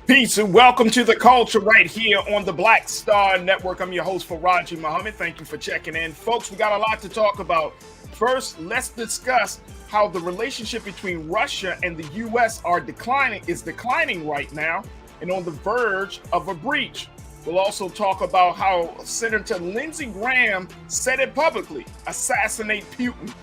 Peace and welcome to the culture right here on the Black Star Network. I'm your host, Farajii Muhammad. Thank you for checking in. Folks, we got a lot to talk about. First, let's discuss how the relationship between Russia and the U.S. is declining right now and on the verge of a breach. We'll also talk about how Senator Lindsey Graham said it publicly, assassinate Putin.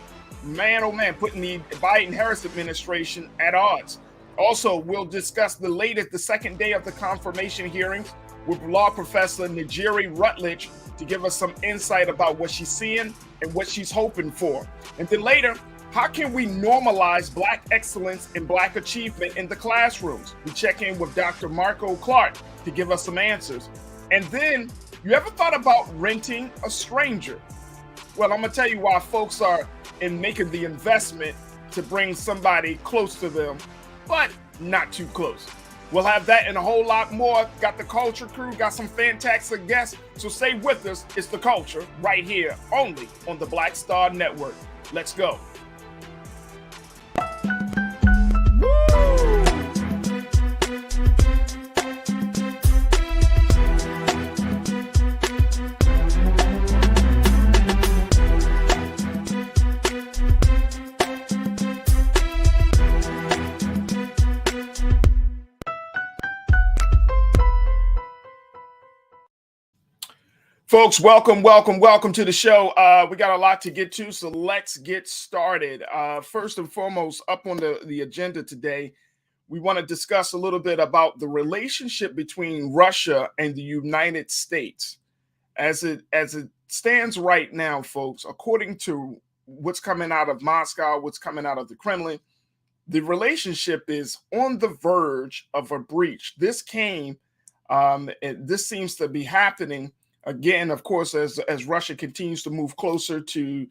Man, oh man, putting the Biden-Harris administration at odds. Also, we'll discuss the second day of the confirmation hearings with law professor Najiri Rutledge to give us some insight about what she's seeing and what she's hoping for. And then later, how can we normalize Black excellence and Black achievement in the classrooms? We check in with Dr. Marco Clark to give us some answers. And then, you ever thought about renting a stranger? Well, I'm going to tell you why folks are making the investment to bring somebody close to them, but not too close. We'll have that and a whole lot more. Got the culture crew, got some fantastic guests. So stay with us. It's the culture right here, only on the Black Star Network. Let's go. Folks, welcome to the show. We got a lot to get to, so let's get started. First and foremost, up on the agenda today, we want to discuss a little bit about the relationship between Russia and the United States. As it stands right now, folks, according to what's coming out of Moscow, what's coming out of the Kremlin, the relationship is on the verge of a breach. This seems to be happening again, of course, as Russia continues to move closer to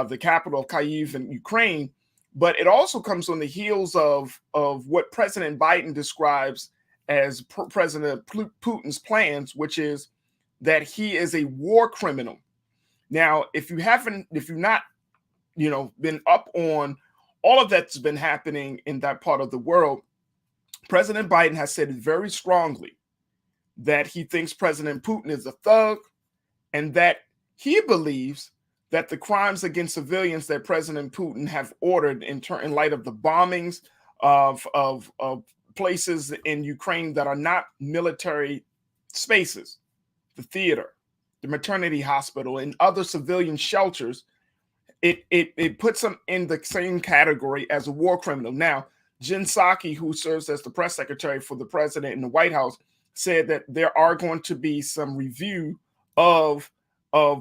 the capital of Kyiv in Ukraine, but it also comes on the heels of what President Biden describes as President Putin's plans, which is that he is a war criminal. Now, if you've not, been up on all of that's been happening in that part of the world, President Biden has said very strongly that he thinks President Putin is a thug and that he believes that the crimes against civilians that President Putin have ordered in light of the bombings of places in Ukraine that are not military spaces, the theater, the maternity hospital, and other civilian shelters, it puts him in the same category as a war criminal. Now, Jen Psaki, who serves as the press secretary for the president in the White House, said that there are going to be some review of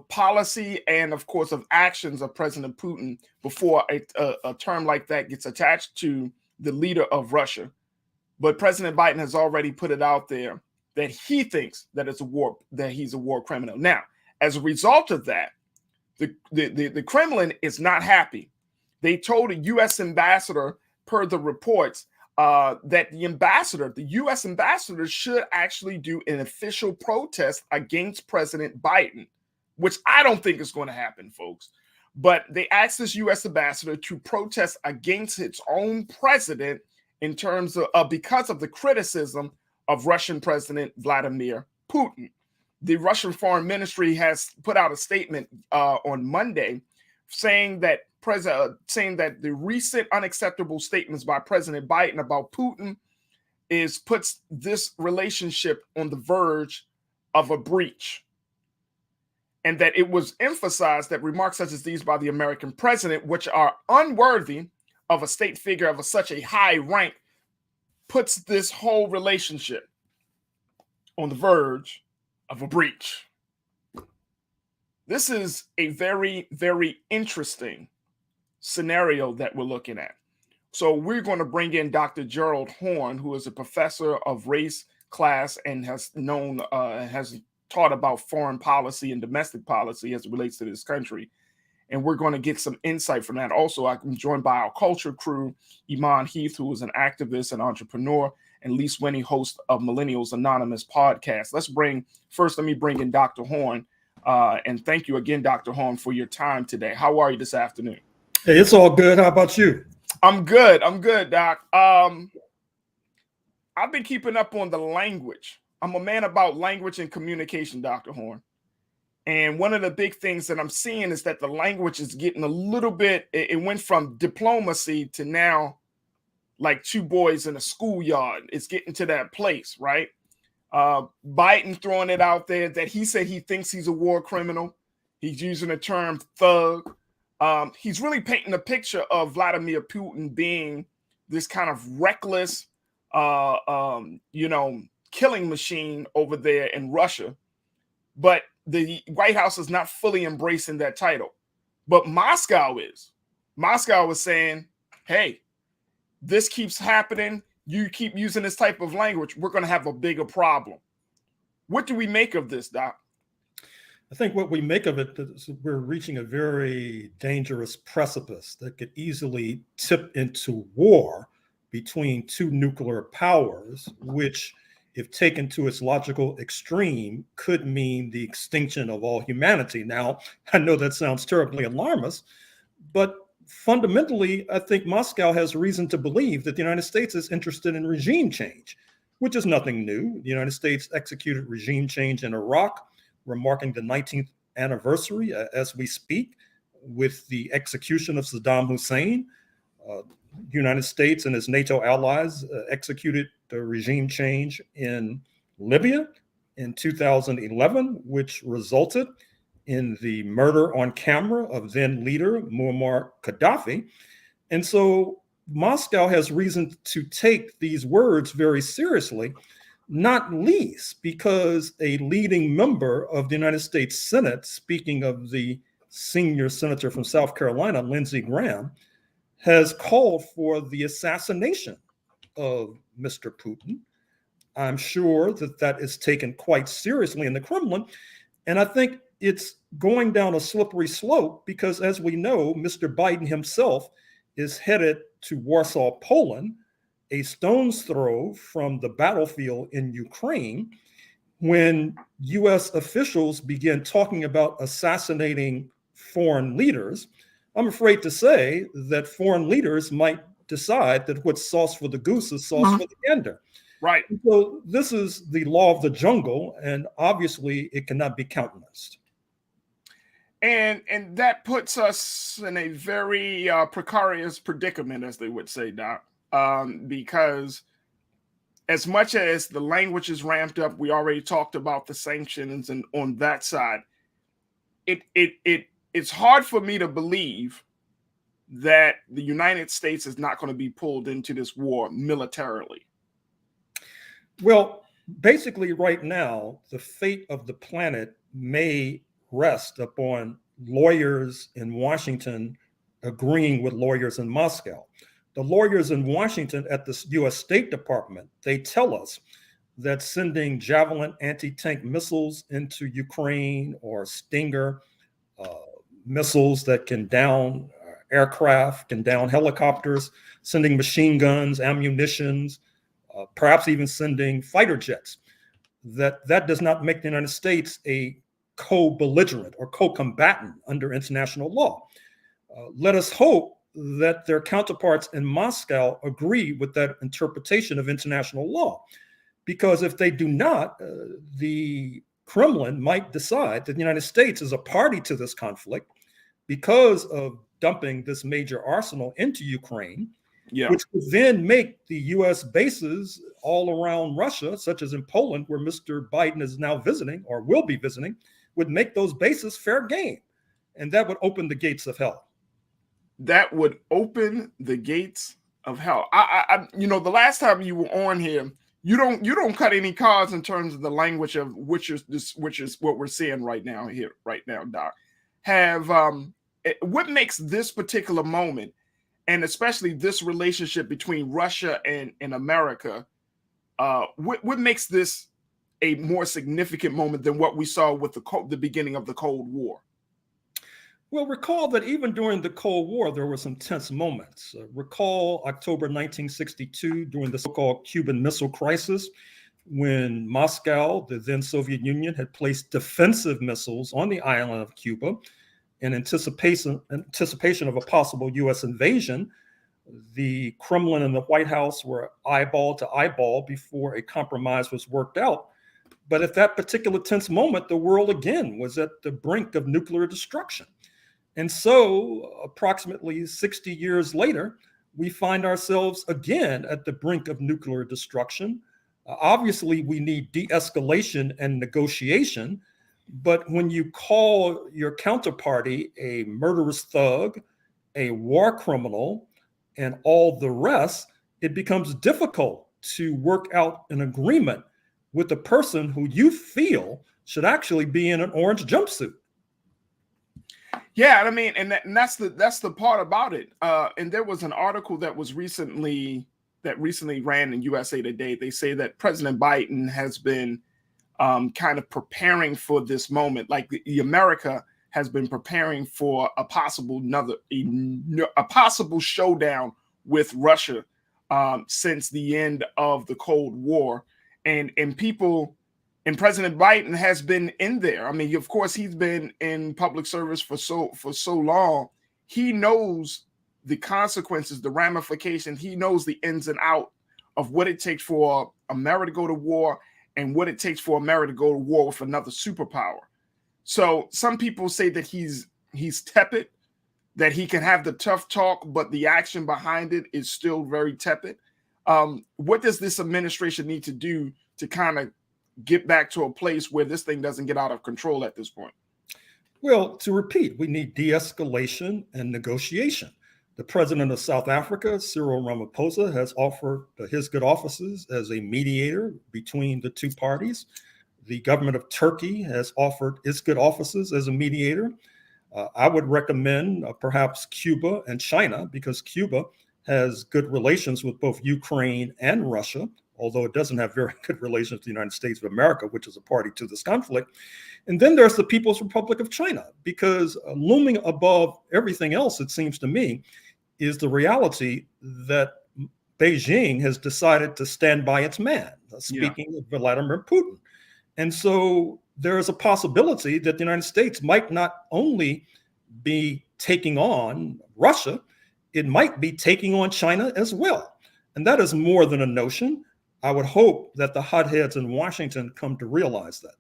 policy and, of course, of actions of President Putin before a term like that gets attached to the leader of Russia. But President Biden has already put it out there that he thinks that he's a war criminal. Now, as a result of that, the Kremlin is not happy. They told a U.S. ambassador, per the reports, that the U.S. ambassador should actually do an official protest against President Biden, which I don't think is going to happen, folks. But they asked this U.S. ambassador to protest against its own president in terms of because of the criticism of Russian President Vladimir Putin. The Russian Foreign Ministry has put out a statement on Monday saying that the recent unacceptable statements by President Biden about Putin puts this relationship on the verge of a breach. And that it was emphasized that remarks such as these by the American president, which are unworthy of a state figure of such a high rank, puts this whole relationship on the verge of a breach. This is a very, very interesting scenario that we're looking at. So we're going to bring in Dr. Gerald Horne, who is a professor of race, class, and has taught about foreign policy and domestic policy as it relates to this country. And we're going to get some insight from that. Also, I'm joined by our culture crew, Iman Heath, who is an activist and entrepreneur, and Lee Swinney, host of Millennials Anonymous podcast. Let me bring in Dr. Horne. And thank you again, Dr. Horne, for your time today. How are you this afternoon? Hey, it's all good. How about you? I'm good, Doc. I've been keeping up on the language. I'm a man about language and communication, Dr. Horn. And one of the big things that I'm seeing is that the language is getting a little bit, it went from diplomacy to now like two boys in a schoolyard. It's getting to that place, right? Biden throwing it out there that he said he thinks he's a war criminal. He's using the term thug. He's really painting a picture of Vladimir Putin being this kind of reckless, killing machine over there in Russia. But the White House is not fully embracing that title. But Moscow is. Moscow is saying, hey, this keeps happening. You keep using this type of language, we're going to have a bigger problem. What do we make of this, Doc? I think what we make of it is we're reaching a very dangerous precipice that could easily tip into war between two nuclear powers, which, if taken to its logical extreme, could mean the extinction of all humanity. Now, I know that sounds terribly alarmist, but fundamentally, I think Moscow has reason to believe that the United States is interested in regime change, which is nothing new. The United States executed regime change in Iraq. We're marking the 19th anniversary as we speak with the execution of Saddam Hussein. The United States and its NATO allies executed the regime change in Libya in 2011, which resulted in the murder on camera of then leader Muammar Gaddafi. And so Moscow has reason to take these words very seriously, not least because a leading member of the United States Senate, speaking of the senior senator from South Carolina, Lindsey Graham, has called for the assassination of Mr. Putin. I'm sure that that is taken quite seriously in the Kremlin. And I think it's going down a slippery slope because, as we know, Mr. Biden himself is headed to Warsaw, Poland, a stone's throw from the battlefield in Ukraine, when US officials begin talking about assassinating foreign leaders. I'm afraid to say that foreign leaders might decide that what's sauce for the goose is sauce for the gander. Right. So this is the law of the jungle, and obviously it cannot be countenanced. And that puts us in a very precarious predicament, as they would say, Doc, because as much as the language is ramped up, we already talked about the sanctions, and on that side, it's hard for me to believe that the United States is not going to be pulled into this war militarily. Well, basically right now, the fate of the planet may rest upon lawyers in Washington agreeing with lawyers in Moscow. The lawyers in Washington at the US State Department, they tell us that sending Javelin anti-tank missiles into Ukraine or Stinger missiles that can down aircraft, can down helicopters, sending machine guns, ammunitions, perhaps even sending fighter jets, that does not make the United States a co-belligerent or co-combatant under international law. Let us hope that their counterparts in Moscow agree with that interpretation of international law, because if they do not, the Kremlin might decide that the United States is a party to this conflict because of dumping this major arsenal into Ukraine, which would then make the US bases all around Russia, such as in Poland, where Mr. Biden is now visiting or will be visiting, would make those bases fair game. And that would open the gates of hell. That would open the gates of hell. The last time you were on here, you don't cut any cards in terms of the language of which is what we're seeing right now, Doc. What makes this particular moment, and especially this relationship between Russia and America, what makes this a more significant moment than what we saw with the beginning of the Cold War? Well, recall that even during the Cold War, there were some tense moments. Recall October 1962, during the so-called Cuban Missile Crisis, when Moscow, the then Soviet Union, had placed defensive missiles on the island of Cuba in anticipation of a possible U.S. invasion. The Kremlin and the White House were eyeball to eyeball before a compromise was worked out. But at that particular tense moment, the world again was at the brink of nuclear destruction. And so, approximately 60 years later, we find ourselves again at the brink of nuclear destruction. Obviously, we need de-escalation and negotiation. But when you call your counterparty a murderous thug, a war criminal, and all the rest, it becomes difficult to work out an agreement with a person who you feel should actually be in an orange jumpsuit. Yeah, I mean, and that's the part about it. And there was an article that was recently ran in USA Today. They say that President Biden has been kind of preparing for this moment, like the America has been preparing for a possible showdown with Russia since the end of the Cold War, and people. And President Biden has been in there. I mean, of course, he's been in public service for so long. He knows the consequences, the ramifications. He knows the ins and out of what it takes for America to go to war and what it takes for America to go to war with another superpower. So some people say that he's tepid, that he can have the tough talk, but the action behind it is still very tepid. What does this administration need to do to kind of get back to a place where this thing doesn't get out of control at this point? Well, to repeat, we need de-escalation and negotiation. The president of South Africa, Cyril Ramaphosa, has offered his good offices as a mediator between the two parties. The government of Turkey has offered its good offices as a mediator. I would recommend perhaps Cuba and China, because Cuba has good relations with both Ukraine and Russia, although it doesn't have very good relations with the United States of America, which is a party to this conflict. And then there's the People's Republic of China, because looming above everything else, it seems to me, is the reality that Beijing has decided to stand by its man, speaking of Vladimir Putin. And so there is a possibility that the United States might not only be taking on Russia, it might be taking on China as well. And that is more than a notion. I would hope that the hotheads in Washington come to realize that.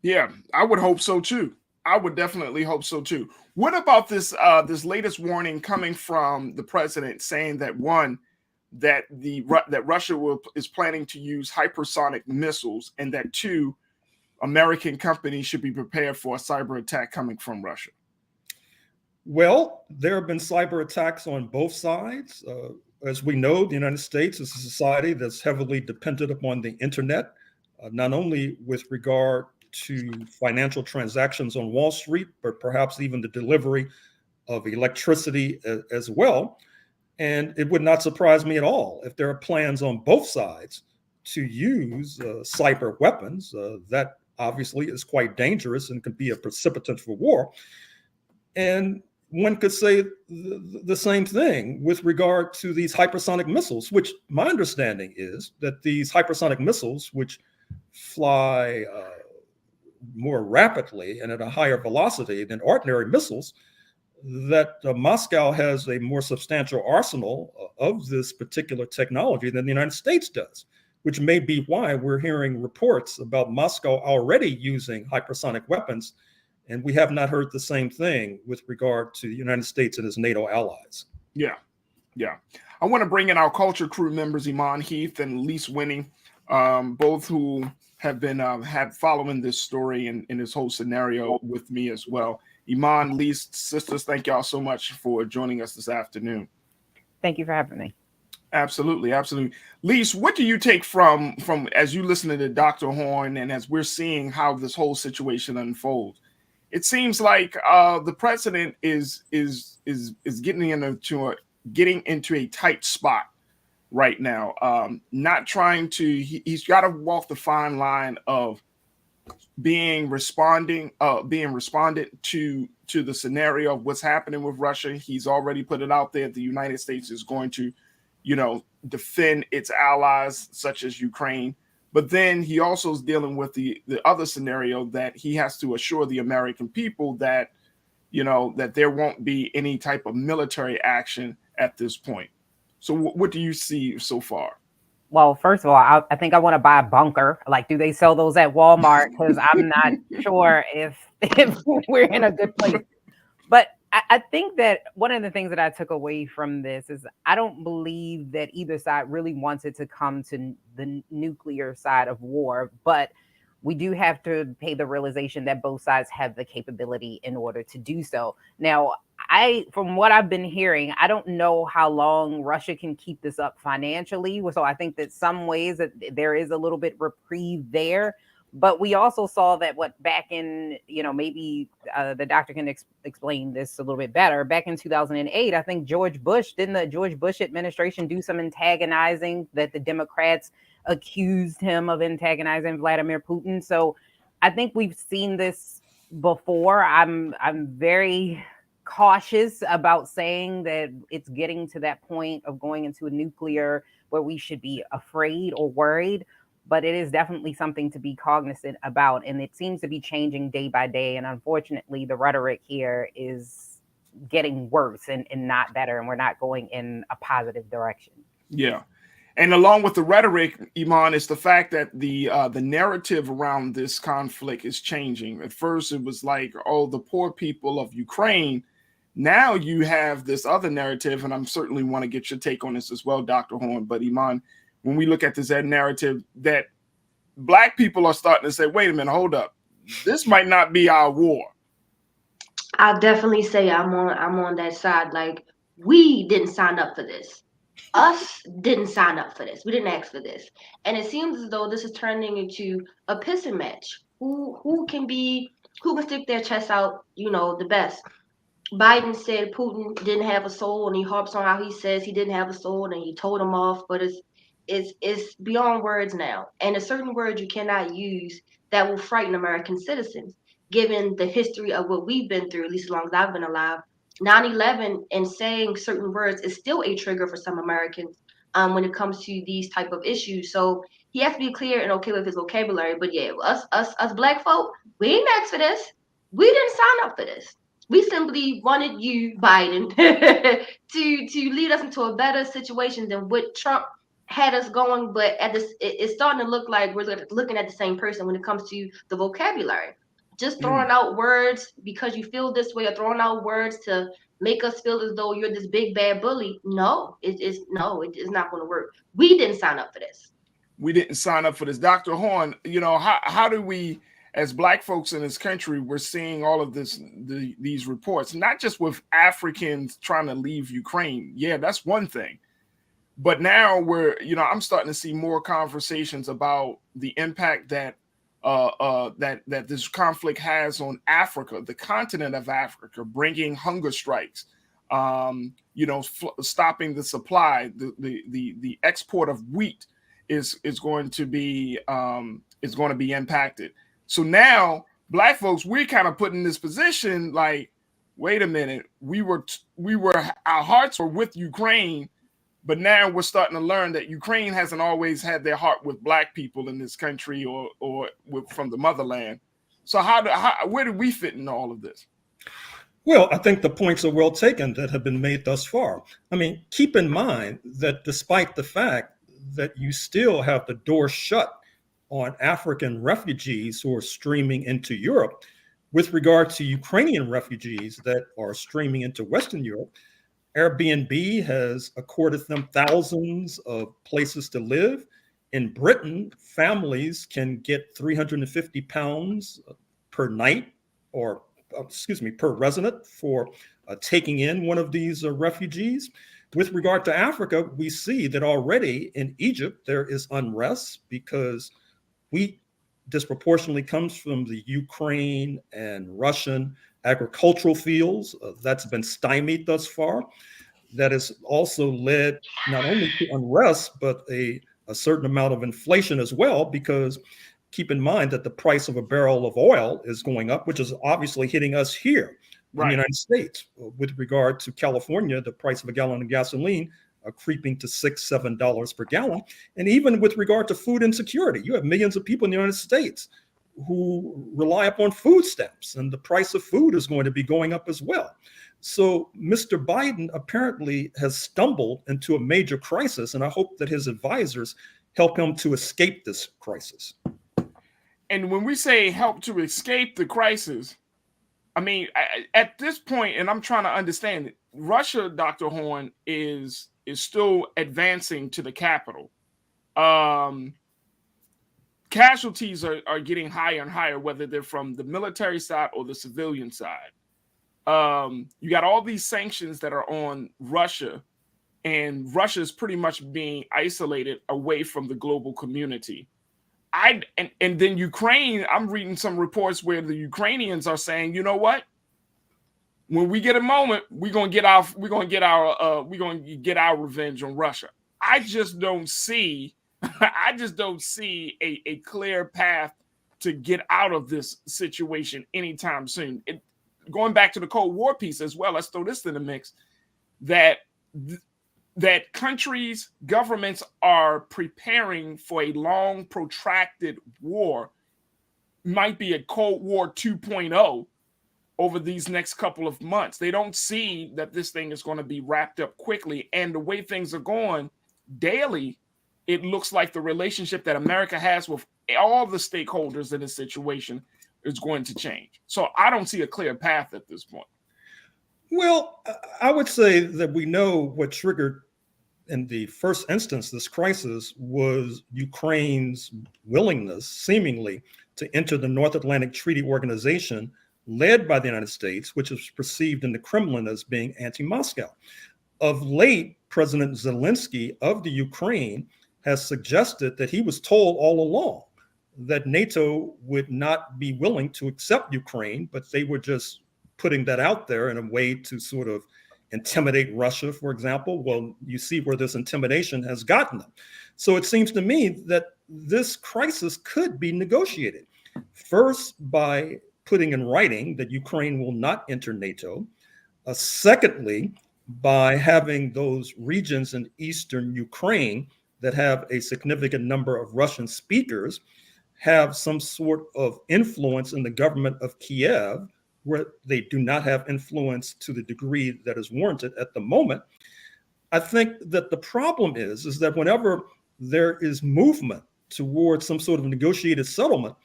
Yeah, I would hope so too. I would definitely hope so too. What about this this latest warning coming from the president, saying that that Russia is planning to use hypersonic missiles, and that two, American companies should be prepared for a cyber attack coming from Russia? Well, there have been cyber attacks on both sides. As we know, the United States is a society that's heavily dependent upon the internet, not only with regard to financial transactions on Wall Street, but perhaps even the delivery of electricity as well. And it would not surprise me at all if there are plans on both sides to use cyber weapons. That obviously is quite dangerous and could be a precipitant for war. And one could say the same thing with regard to these hypersonic missiles, which my understanding is that these hypersonic missiles, which fly more rapidly and at a higher velocity than ordinary missiles, that Moscow has a more substantial arsenal of this particular technology than the United States does, which may be why we're hearing reports about Moscow already using hypersonic weapons. And we have not heard the same thing with regard to the United States and its NATO allies. Yeah. I want to bring in our culture crew members, Iman Heath and Lise Winnie, both who have been following this story and this whole scenario with me as well. Iman, Lise, sisters, thank y'all so much for joining us this afternoon. Thank you for having me. Absolutely. Lise, what do you take from as you listen to Dr. Horne and as we're seeing how this whole situation unfolds? It seems like the president is getting into a tight spot right now. Not trying to. He's got to walk the fine line of being responded to the scenario of what's happening with Russia. He's already put it out there. The United States is going to, defend its allies such as Ukraine. But then he also is dealing with the other scenario that he has to assure the American people that, that there won't be any type of military action at this point. So what do you see so far? Well, first of all, I think I want to buy a bunker. Like, do they sell those at Walmart? Because I'm not sure if we're in a good place. But I think that one of the things that I took away from this is I don't believe that either side really wants it to come to the nuclear side of war, but we do have to pay the realization that both sides have the capability in order to do so. Now, from what I've been hearing, I don't know how long Russia can keep this up financially. So I think that some ways that there is a little bit reprieve there. But we also saw that back in, maybe the doctor can explain this a little bit better. Back in 2008, I think didn't the George Bush administration do some antagonizing that the Democrats accused him of antagonizing Vladimir Putin? So I think we've seen this before. I'm very cautious about saying that it's getting to that point of going into a nuclear where we should be afraid or worried. But it is definitely something to be cognizant about. And it seems to be changing day by day. And unfortunately, the rhetoric here is getting worse and not better. And we're not going in a positive direction. Yeah. And along with the rhetoric, Iman, is the fact that the narrative around this conflict is changing. At first, it was like, oh, the poor people of Ukraine. Now you have this other narrative, and I'm certainly want to get your take on this as well, Dr. Horn. But Iman, when we look at this narrative, that Black people are starting to say, wait a minute, hold up. This might not be our war. I'll definitely say I'm on that side. Like, we didn't sign up for this. Us didn't sign up for this. We didn't ask for this. And it seems as though this is turning into a pissing match. Who can stick their chest out, the best. Biden said Putin didn't have a soul, and he harps on how he says he didn't have a soul, and he told him off, but it's beyond words now. And a certain word you cannot use that will frighten American citizens, given the history of what we've been through, at least as long as I've been alive. 9/11 and saying certain words is still a trigger for some Americans when it comes to these type of issues. So he has to be clear and okay with his vocabulary. But yeah, us Black folk, we ain't asked for this. We didn't sign up for this. We simply wanted you, Biden, to lead us into a better situation than what Trump had us going. But it's starting to look like we're looking at the same person when it comes to the vocabulary. Just throwing out words because you feel this way, or throwing out words to make us feel as though you're this big bad bully. No, it is not going to work. We didn't sign up for this. We didn't sign up for this. Dr. Horn, how do we, as Black folks in this country, we're seeing all of these reports, not just with Africans trying to leave Ukraine. Yeah, that's one thing. But now I'm starting to see more conversations about the impact that that this conflict has on Africa, the continent of Africa, bringing hunger strikes, stopping the supply, the export of wheat is going to be impacted. So now Black folks, we're kind of put in this position like, wait a minute, our hearts were with Ukraine, but now we're starting to learn that Ukraine hasn't always had their heart with Black people in this country or from the motherland. So where do we fit in all of this? Well, I think the points are well taken that have been made thus far. I mean, keep in mind that despite the fact that you still have the door shut on African refugees who are streaming into Europe, with regard to Ukrainian refugees that are streaming into Western Europe, Airbnb has accorded them thousands of places to live. In Britain, families can get £350 per night, or per resident for taking in one of these refugees. With regard to Africa, we see that already in Egypt, there is unrest because wheat disproportionately comes from the Ukraine and Russian agricultural fields. That's been stymied thus far. That has also led not only to unrest, but a certain amount of inflation as well, because keep in mind that the price of a barrel of oil is going up, which is obviously hitting us here in the United States. With regard to California, the price of a gallon of gasoline creeping to $6-7 per gallon. And even with regard to food insecurity, you have millions of people in the United States who rely upon food stamps, and the price of food is going to be going up as well. So Mr. Biden apparently has stumbled into a major crisis, and I hope that his advisors help him to escape this crisis. And when we say help to escape the crisis, I mean, at this point, and I'm trying to understand, Russia, Dr. Horn, is still advancing to the capital. Casualties are getting higher and higher, whether they're from the military side or the civilian side. You got all these sanctions that are on Russia, and Russia is pretty much being isolated away from the global community. And then Ukraine, I'm reading some reports where the Ukrainians are saying, you know what? When we get a moment, we're gonna get our revenge on Russia. I just don't see a clear path to get out of this situation anytime soon. Going back to the Cold War piece as well, let's throw this in the mix, that countries, governments are preparing for a long, protracted war, might be a Cold War 2.0 over these next couple of months. They don't see that this thing is going to be wrapped up quickly. And the way things are going daily, it looks like the relationship that America has with all the stakeholders in this situation is going to change. So I don't see a clear path at this point. Well, I would say that we know what triggered in the first instance this crisis was Ukraine's willingness, seemingly, to enter the North Atlantic Treaty Organization led by the United States, which is perceived in the Kremlin as being anti-Moscow. Of late, President Zelensky of the Ukraine has suggested that he was told all along that NATO would not be willing to accept Ukraine, but they were just putting that out there in a way to sort of intimidate Russia, for example. Well, you see where this intimidation has gotten them. So it seems to me that this crisis could be negotiated. First, by putting in writing that Ukraine will not enter NATO. Secondly, by having those regions in eastern Ukraine that have a significant number of Russian speakers have some sort of influence in the government of Kiev, where they do not have influence to the degree that is warranted at the moment. I think that the problem is that whenever there is movement towards some sort of negotiated settlement,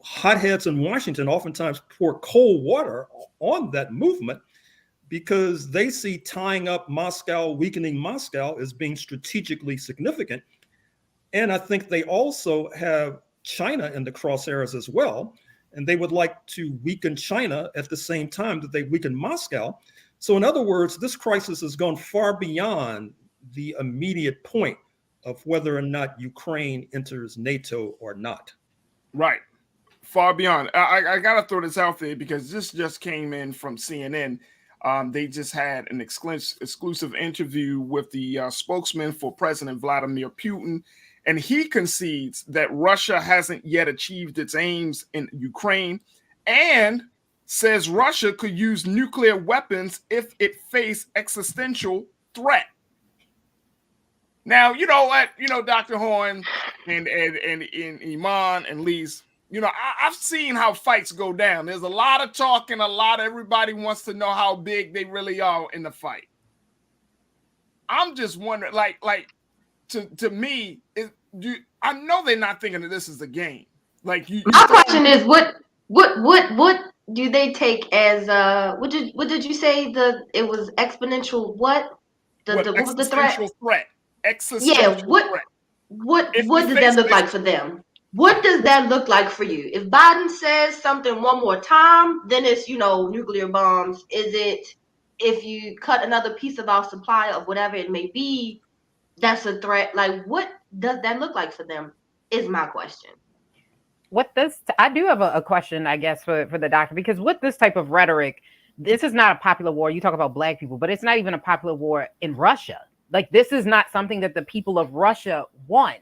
hotheads in Washington oftentimes pour cold water on that movement because they see tying up Moscow, weakening Moscow as being strategically significant. And I think they also have China in the crosshairs as well. And they would like to weaken China at the same time that they weaken Moscow. So in other words, this crisis has gone far beyond the immediate point of whether or not Ukraine enters NATO or not. Right. Far beyond. I got to throw this out there because this just came in from CNN. They just had an exclusive interview with the spokesman for President Vladimir Putin. And he concedes that Russia hasn't yet achieved its aims in Ukraine and says Russia could use nuclear weapons if it faced existential threat. Now, you know what? You know, Dr. Horn and Iman and Lise, you know, I've seen how fights go down. There's a lot of talk and everybody wants to know how big they really are in the fight. I'm just wondering, to me, I know they're not thinking that this is a game. My question is, what do they take as what did you say? It was exponential what? What was the threat? Existential threat. What does that look like for them? What does that look like for you? If Biden says something one more time, then it's, nuclear bombs. Is it if you cut another piece of our supply of whatever it may be, that's a threat? Like, what does that look like for them is my question. I do have a question, I guess, for the doctor, because with this type of rhetoric, this is not a popular war. You talk about Black people, but it's not even a popular war in Russia. Like, this is not something that the people of Russia want.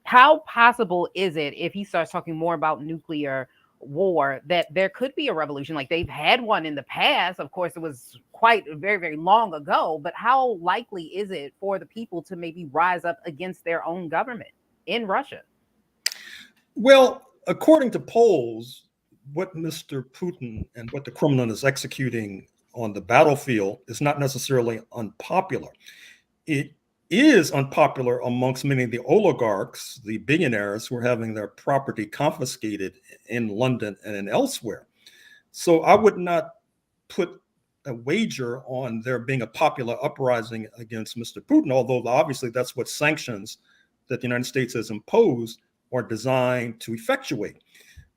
How possible is it, if he starts talking more about nuclear war, that there could be a revolution? Like, they've had one in the past. Of course, it was quite very, very long ago. But how likely is it for the people to maybe rise up against their own government in Russia? Well, according to polls, what Mr. Putin and what the Kremlin is executing on the battlefield is not necessarily unpopular. It is unpopular amongst many of the oligarchs, the billionaires who are having their property confiscated in London and elsewhere. So I would not put a wager on there being a popular uprising against Mr. Putin, although obviously that's what sanctions that the United States has imposed are designed to effectuate.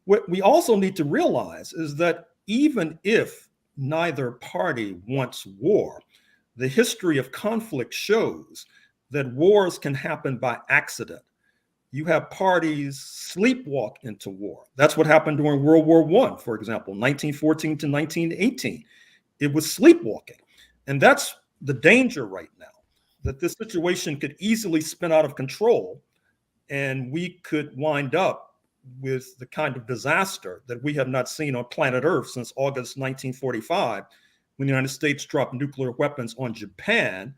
What we also need to realize is that even if neither party wants war, the history of conflict shows that wars can happen by accident. You have parties sleepwalk into war. That's what happened during World War I, for example, 1914 to 1918. It was sleepwalking. And that's the danger right now, that this situation could easily spin out of control and we could wind up with the kind of disaster that we have not seen on planet Earth since August 1945, when the United States dropped nuclear weapons on Japan,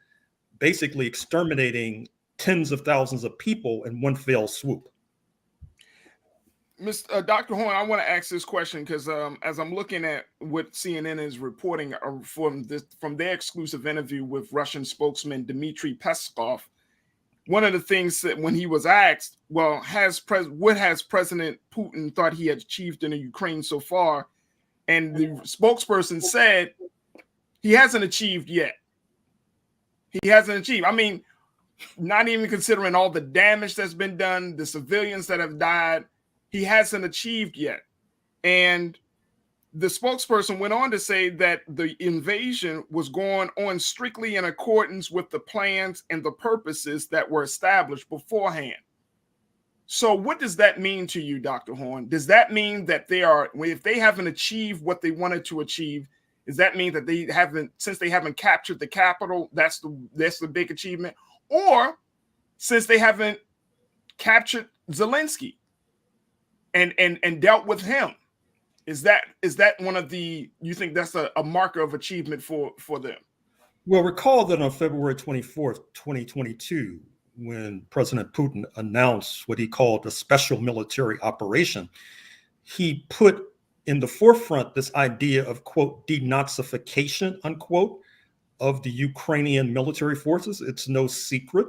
basically exterminating tens of thousands of people in one fell swoop. Dr. Horn, I want to ask this question because as I'm looking at what CNN is reporting from their exclusive interview with Russian spokesman Dmitry Peskov, one of the things that when he was asked, well, what has President Putin thought he had achieved in the Ukraine so far? And the spokesperson said he hasn't achieved yet. He hasn't achieved. I mean, not even considering all the damage that's been done, the civilians that have died, he hasn't achieved yet. And the spokesperson went on to say that the invasion was going on strictly in accordance with the plans and the purposes that were established beforehand. So what does that mean to you, Dr. Horn? Does that mean that if they haven't achieved what they wanted to achieve, does that mean that since they haven't captured the capital, that's the big achievement? Or since they haven't captured Zelensky and dealt with him, is that one of you think that's a marker of achievement for them? Well, recall that on February 24th, 2022, when President Putin announced what he called a special military operation, he put in the forefront this idea of, quote, denazification, unquote, of the Ukrainian military forces. It's no secret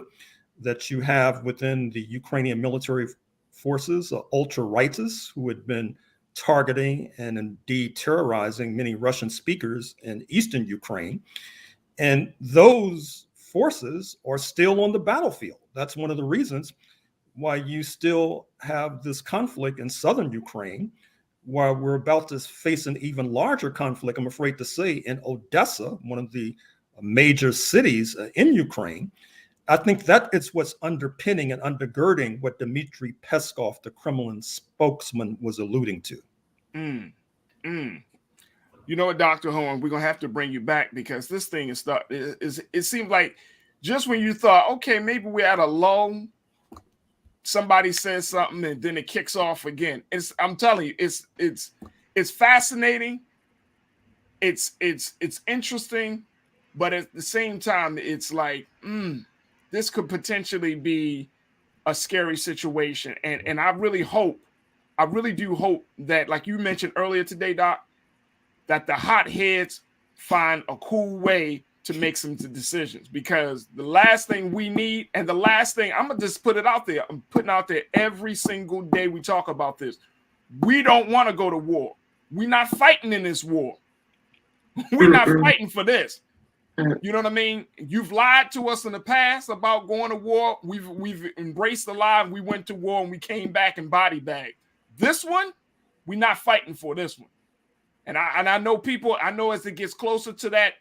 that you have within the Ukrainian military forces ultra-rightists who had been targeting and indeed terrorizing many Russian speakers in eastern Ukraine. And those forces are still on the battlefield. That's one of the reasons why you still have this conflict in southern Ukraine, while we're about to face an even larger conflict, I'm afraid to say, in Odessa, one of the major cities in Ukraine. I think that is what's underpinning and undergirding what Dmitry Peskov, the Kremlin spokesman, was alluding to. You know what, Dr. Horn, we're going to have to bring you back because this thing it seems like just when you thought, okay, maybe we're at a lull, somebody says something and then it kicks off again. I'm telling you, it's fascinating. It's interesting, but at the same time, it's like, this could potentially be a scary situation. And I really do hope that, like you mentioned earlier today, Doc, that the hotheads find a cool way to make some decisions, because the last thing we need, and the last thing, I'm going to just put it out there, I'm putting out there every single day we talk about this. We don't want to go to war. We're not fighting in this war. We're not fighting for this. You know what I mean? You've lied to us in the past about going to war. We've embraced the lie. We went to war and we came back and body bagged. This one, we're not fighting for this one. And I know people, I know as it gets closer to that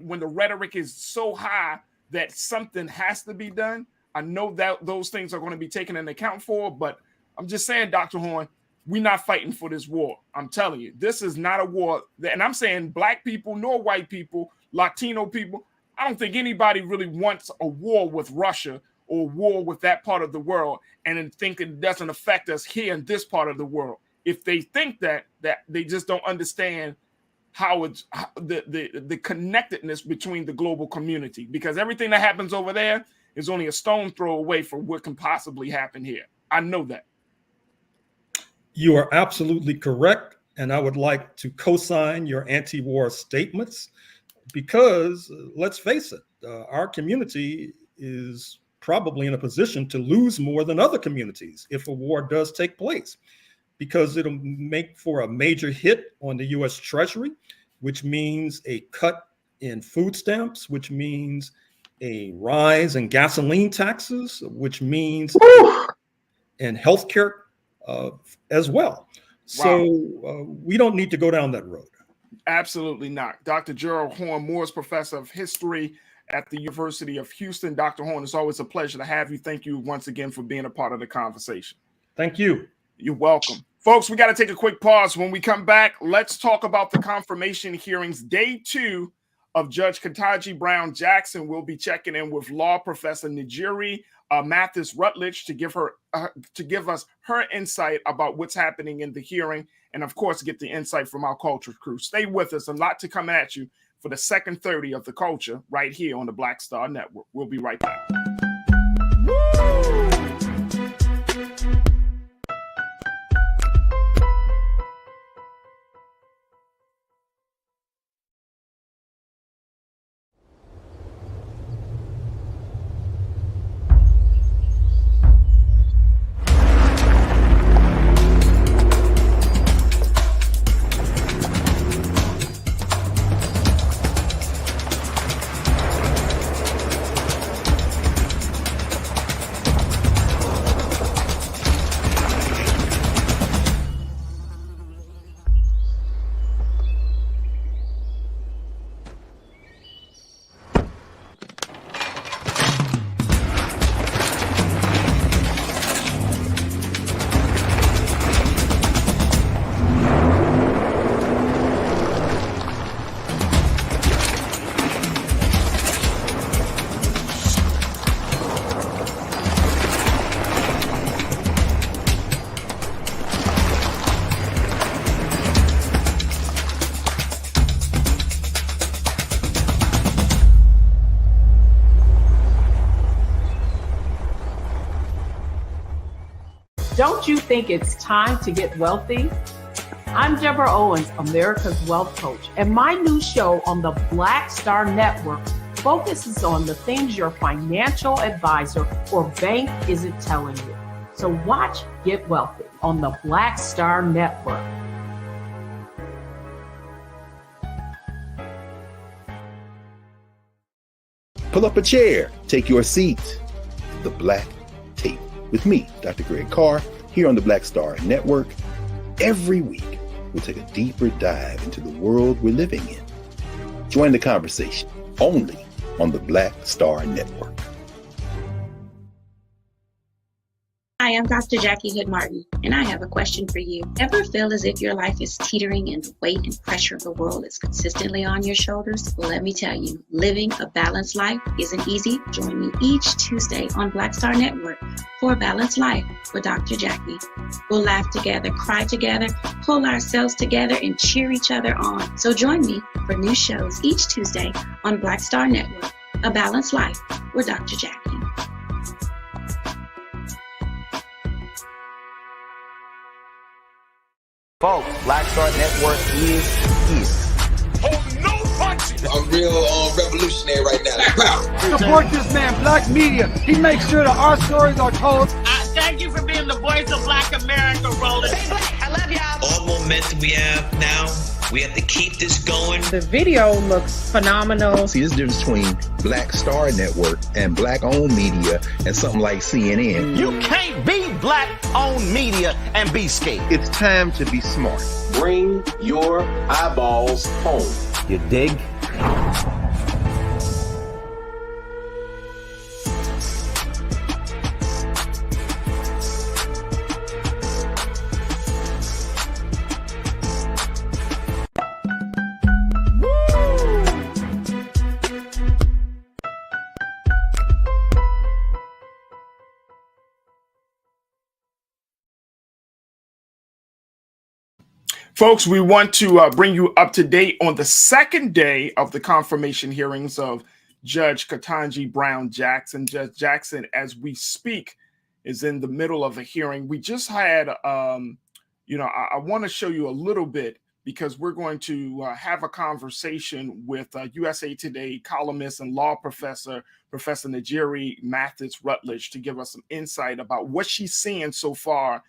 when the rhetoric is so high that something has to be done, I know that those things are going to be taken into account for. But I'm just saying, Dr. Horn, we're not fighting for this war. I'm telling you, this is not a war. And I'm saying black people, nor white people, Latino people. I don't think anybody really wants a war with Russia or war with that part of the world and then think it doesn't affect us here in this part of the world. If they think that they just don't understand how it's the connectedness between the global community, because everything that happens over there is only a stone throw away from what can possibly happen here. I know that. You are absolutely correct. and I would like to co-sign your anti-war statements because, let's face it, our community is probably in a position to lose more than other communities if a war does take place, because it'll make for a major hit on the U.S. Treasury, which means a cut in food stamps, which means a rise in gasoline taxes, which means in healthcare as well. So we don't need to go down that road. Absolutely not. Dr. Gerald Horne, Morris Professor of History at the University of Houston. Dr. Horne, it's always a pleasure to have you. Thank you once again for being a part of the conversation. Thank you. You're welcome. Folks, we got to take a quick pause. When we come back, let's talk about the confirmation hearings, day 2 of Judge Ketanji Brown Jackson. We'll be checking in with law professor Najiri Mathis Rutledge to give us her insight about what's happening in the hearing, and of course get the insight from our culture crew. Stay with us. A lot to come at you for the second 30 of the culture right here on the Black Star Network. We'll be right back. Don't you think it's time to get wealthy? I'm Deborah Owens, America's Wealth Coach, and my new show on the Black Star Network focuses on the things your financial advisor or bank isn't telling you. So watch Get Wealthy on the Black Star Network. Pull up a chair, take your seat. The Black Tape with me, Dr. Greg Carr, here on the Black Star Network. Every week, we'll take a deeper dive into the world we're living in. Join the conversation only on the Black Star Network. Hi, I'm Dr. Jackie Hood Martin, and I have a question for you. Ever feel as if your life is teetering and the weight and pressure of the world is consistently on your shoulders? Well, let me tell you, living a balanced life isn't easy. Join me each Tuesday on Black Star Network for A Balanced Life with Dr. Jackie. We'll laugh together, cry together, pull ourselves together, and cheer each other on. So join me for new shows each Tuesday on Black Star Network, A Balanced Life with Dr. Jackie. Folks, Black Star Network is here. Oh, no punches! I'm real revolutionary right now. Support this man, Black Media. He makes sure that our stories are told. Thank you for being the voice of Black America, Roland. I love y'all. All momentum we have now, we have to keep this going. The video looks phenomenal. See, there's a difference between Black Star Network and Black-owned media and something like CNN. You can't be Black-owned media and be scared. It's time to be smart. Bring your eyeballs home. You dig? Folks, we want to bring you up to date on the second day of the confirmation hearings of Judge Ketanji Brown Jackson. Judge Jackson, as we speak, is in the middle of a hearing. We just had I want to show you a little bit because we're going to have a conversation with USA Today columnist and law professor, Professor Najiri Mathis Rutledge, to give us some insight about what she's seeing so far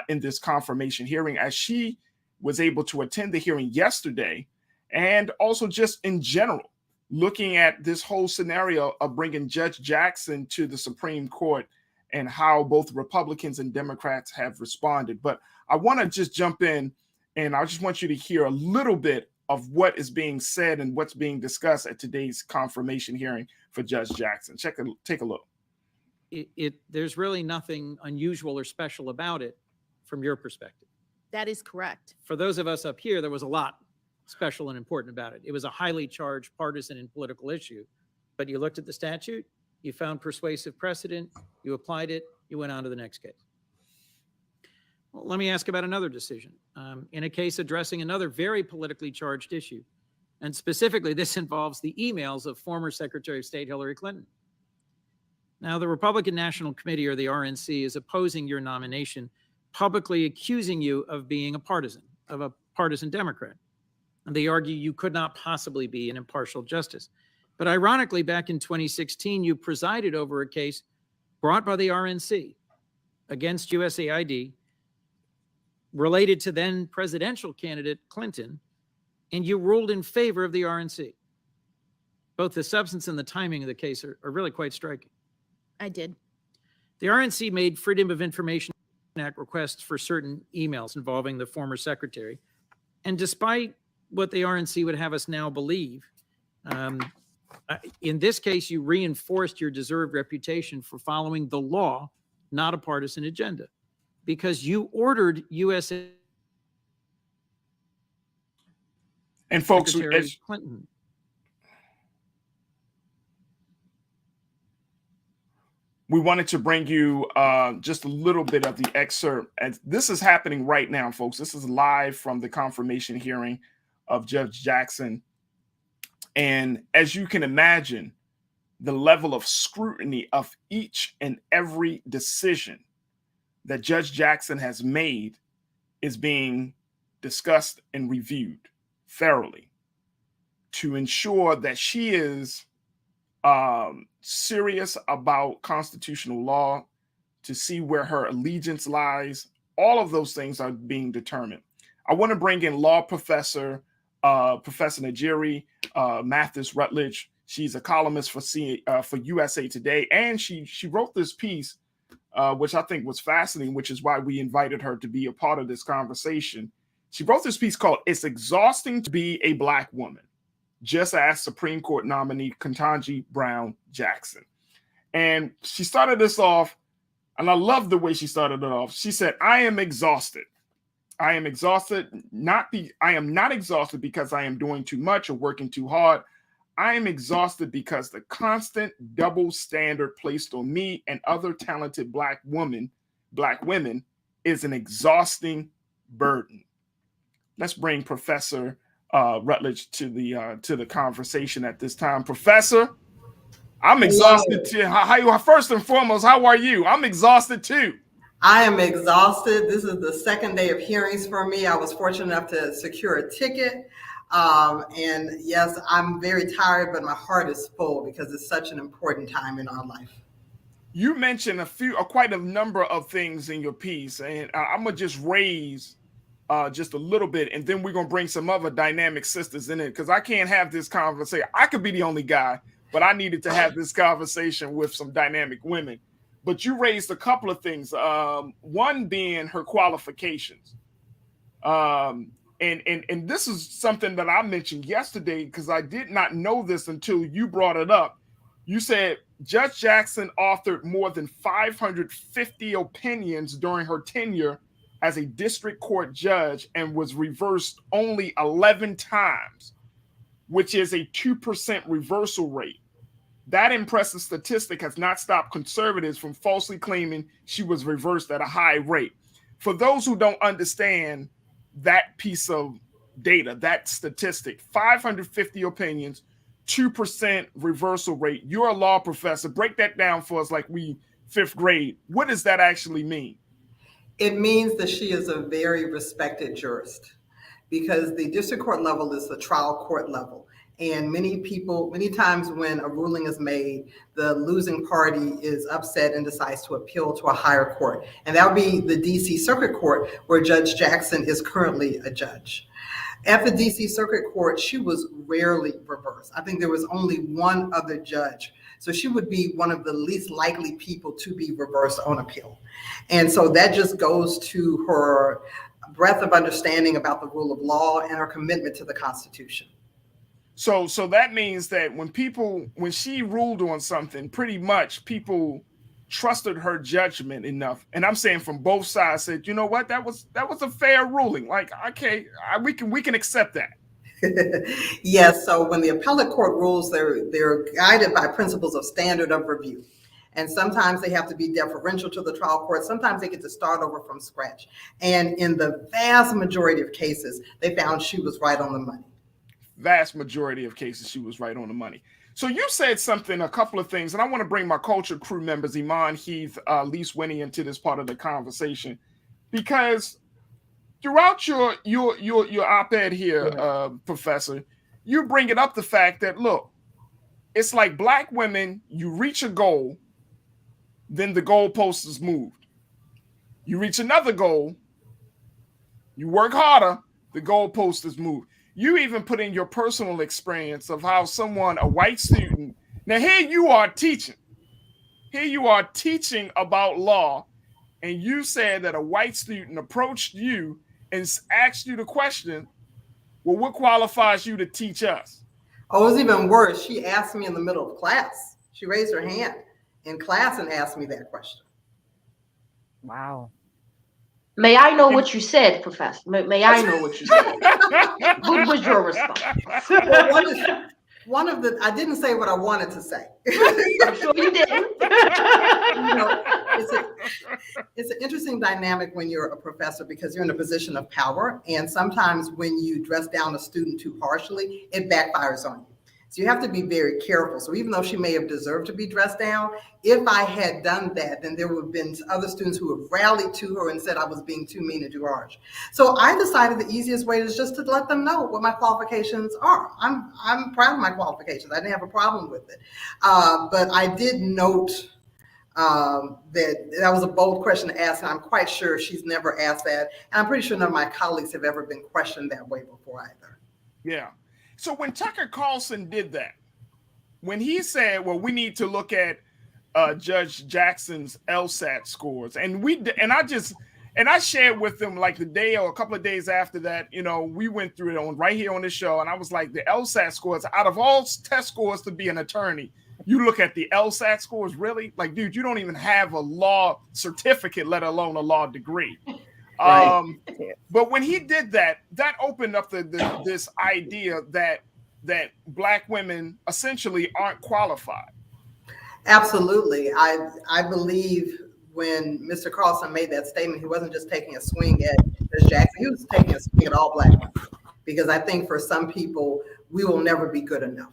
in this confirmation hearing, as she was able to attend the hearing yesterday, and also just in general, looking at this whole scenario of bringing Judge Jackson to the Supreme Court and how both Republicans and Democrats have responded. But I want to just jump in, and I just want you to hear a little bit of what is being said and what's being discussed at today's confirmation hearing for Judge Jackson. Take a look. There's really nothing unusual or special about it from your perspective. That is correct. For those of us up here, there was a lot special and important about it. It was a highly charged partisan and political issue, but you looked at the statute, you found persuasive precedent, you applied it, you went on to the next case. Well, let me ask about another decision. In a case addressing another very politically charged issue, and specifically this involves the emails of former Secretary of State Hillary Clinton. Now, the Republican National Committee, or the RNC, is opposing your nomination, publicly accusing you of being a partisan Democrat. And they argue you could not possibly be an impartial justice. But ironically, back in 2016, you presided over a case brought by the RNC against USAID related to then presidential candidate Clinton, and you ruled in favor of the RNC. Both the substance and the timing of the case are really quite striking. I did. The RNC made Freedom of Information Act requests for certain emails involving the former secretary. And despite what the RNC would have us now believe, in this case, you reinforced your deserved reputation for following the law, not a partisan agenda, because you ordered USA and folks, Secretary Clinton. We wanted to bring you just a little bit of the excerpt. And this is happening right now, folks. This is live from the confirmation hearing of Judge Jackson. And as you can imagine, the level of scrutiny of each and every decision that Judge Jackson has made is being discussed and reviewed thoroughly to ensure that she is serious about constitutional law, to see where her allegiance lies. All of those things are being determined. I want to bring in law professor, Professor Najiri Mathis Rutledge. She's a columnist for USA Today, and she wrote this piece, which I think was fascinating, which is why we invited her to be a part of this conversation. She wrote this piece called "It's Exhausting to Be a Black Woman," just asked Supreme Court nominee Ketanji Brown Jackson. And she started this off, and I love the way she started it off. She said, "I am exhausted. I am exhausted. I am not exhausted because I am doing too much or working too hard. I am exhausted because the constant double standard placed on me and other talented Black women is an exhausting burden." Let's bring Professor Rutledge to the conversation at this time. Professor, I'm exhausted too. First and foremost, how are you? I'm exhausted too. I am exhausted. This is the second day of hearings for me. I was fortunate enough to secure a ticket. And yes, I'm very tired, but my heart is full because it's such an important time in our life. You mentioned quite a number of things in your piece, and I'm gonna just raise just a little bit, and then we're gonna bring some other dynamic sisters in it, because I can't have this conversation. I could be the only guy, but I needed to have this conversation with some dynamic women. But you raised a couple of things. One being her qualifications. And this is something that I mentioned yesterday because I did not know this until you brought it up. You said Judge Jackson authored more than 550 opinions during her tenure as a district court judge and was reversed only 11 times, which is a 2% reversal rate. That impressive statistic has not stopped conservatives from falsely claiming she was reversed at a high rate. For those who don't understand that piece of data, that statistic, 550 opinions, 2% reversal rate. You're a law professor. Break that down for us like we fifth grade. What does that actually mean? It means that she is a very respected jurist, because the district court level is the trial court level. And many times when a ruling is made, the losing party is upset and decides to appeal to a higher court. And that would be the DC Circuit Court, where Judge Jackson is currently a judge. At the DC Circuit Court, she was rarely reversed. I think there was only one other judge. So she would be one of the least likely people to be reversed on appeal. And so that just goes to her breadth of understanding about the rule of law and her commitment to the Constitution. So that means that when she ruled on something, pretty much people trusted her judgment enough. And I'm saying from both sides, said, you know what, that was a fair ruling. Like, okay, we can accept that. Yes. So when the appellate court rules, they're guided by principles of standard of review. And sometimes they have to be deferential to the trial court. Sometimes they get to start over from scratch. And in the vast majority of cases, they found she was right on the money. Vast majority of cases, she was right on the money. So you said a couple of things, and I want to bring my culture crew members, Iman, Heath, Lise Winnie, into this part of the conversation, because throughout your op-ed here, Professor, you bring it up the fact that, look, it's like Black women, you reach a goal, then the goalpost is moved. You reach another goal, you work harder, the goalpost is moved. You even put in your personal experience of how a white student, now here you are teaching about law, and you said that a white student approached you and asked you the question, well, what qualifies you to teach us? Oh, it was even worse. She asked me in the middle of class. She raised her hand in class and asked me that question. Wow. May I know what you said, Professor? May I know what you said? What was your response? Well, I didn't say what I wanted to say. I'm sure you didn't. It's an interesting dynamic when you're a professor, because you're in a position of power. And sometimes when you dress down a student too harshly, it backfires on you. So you have to be very careful. So even though she may have deserved to be dressed down, if I had done that, then there would have been other students who have rallied to her and said I was being too mean and too harsh. So I decided the easiest way is just to let them know what my qualifications are. I'm proud of my qualifications. I didn't have a problem with it. But I did note that was a bold question to ask, and I'm quite sure she's never asked that. And I'm pretty sure none of my colleagues have ever been questioned that way before either. Yeah. So when Tucker Carlson did that, when he said, well, we need to look at Judge Jackson's LSAT scores, and I shared with them like the day or a couple of days after that, we went through it right here on the show, and I was like, the LSAT scores, out of all test scores to be an attorney, you look at the LSAT scores, really? Like, dude, you don't even have a law certificate, let alone a law degree. Right. But when he did that opened up this idea that Black women essentially aren't qualified. Absolutely. I believe when Mr. Carlson made that statement, he wasn't just taking a swing at Judge Jackson, he was taking a swing at all Black women. Because I think for some people, we will never be good enough.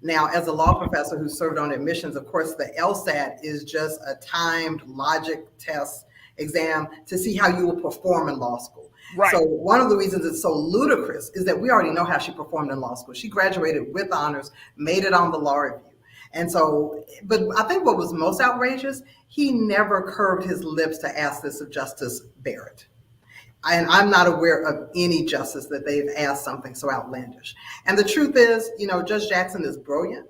Now, as a law professor who served on admissions, of course, the LSAT is just a timed logic test exam to see how you will perform in law school. Right. So one of the reasons it's so ludicrous is that we already know how she performed in law school. She graduated with honors, made it on the law review. And so, but I think what was most outrageous, he never curved his lips to ask this of Justice Barrett. And I'm not aware of any justice that they've asked something so outlandish. And the truth is, Judge Jackson is brilliant.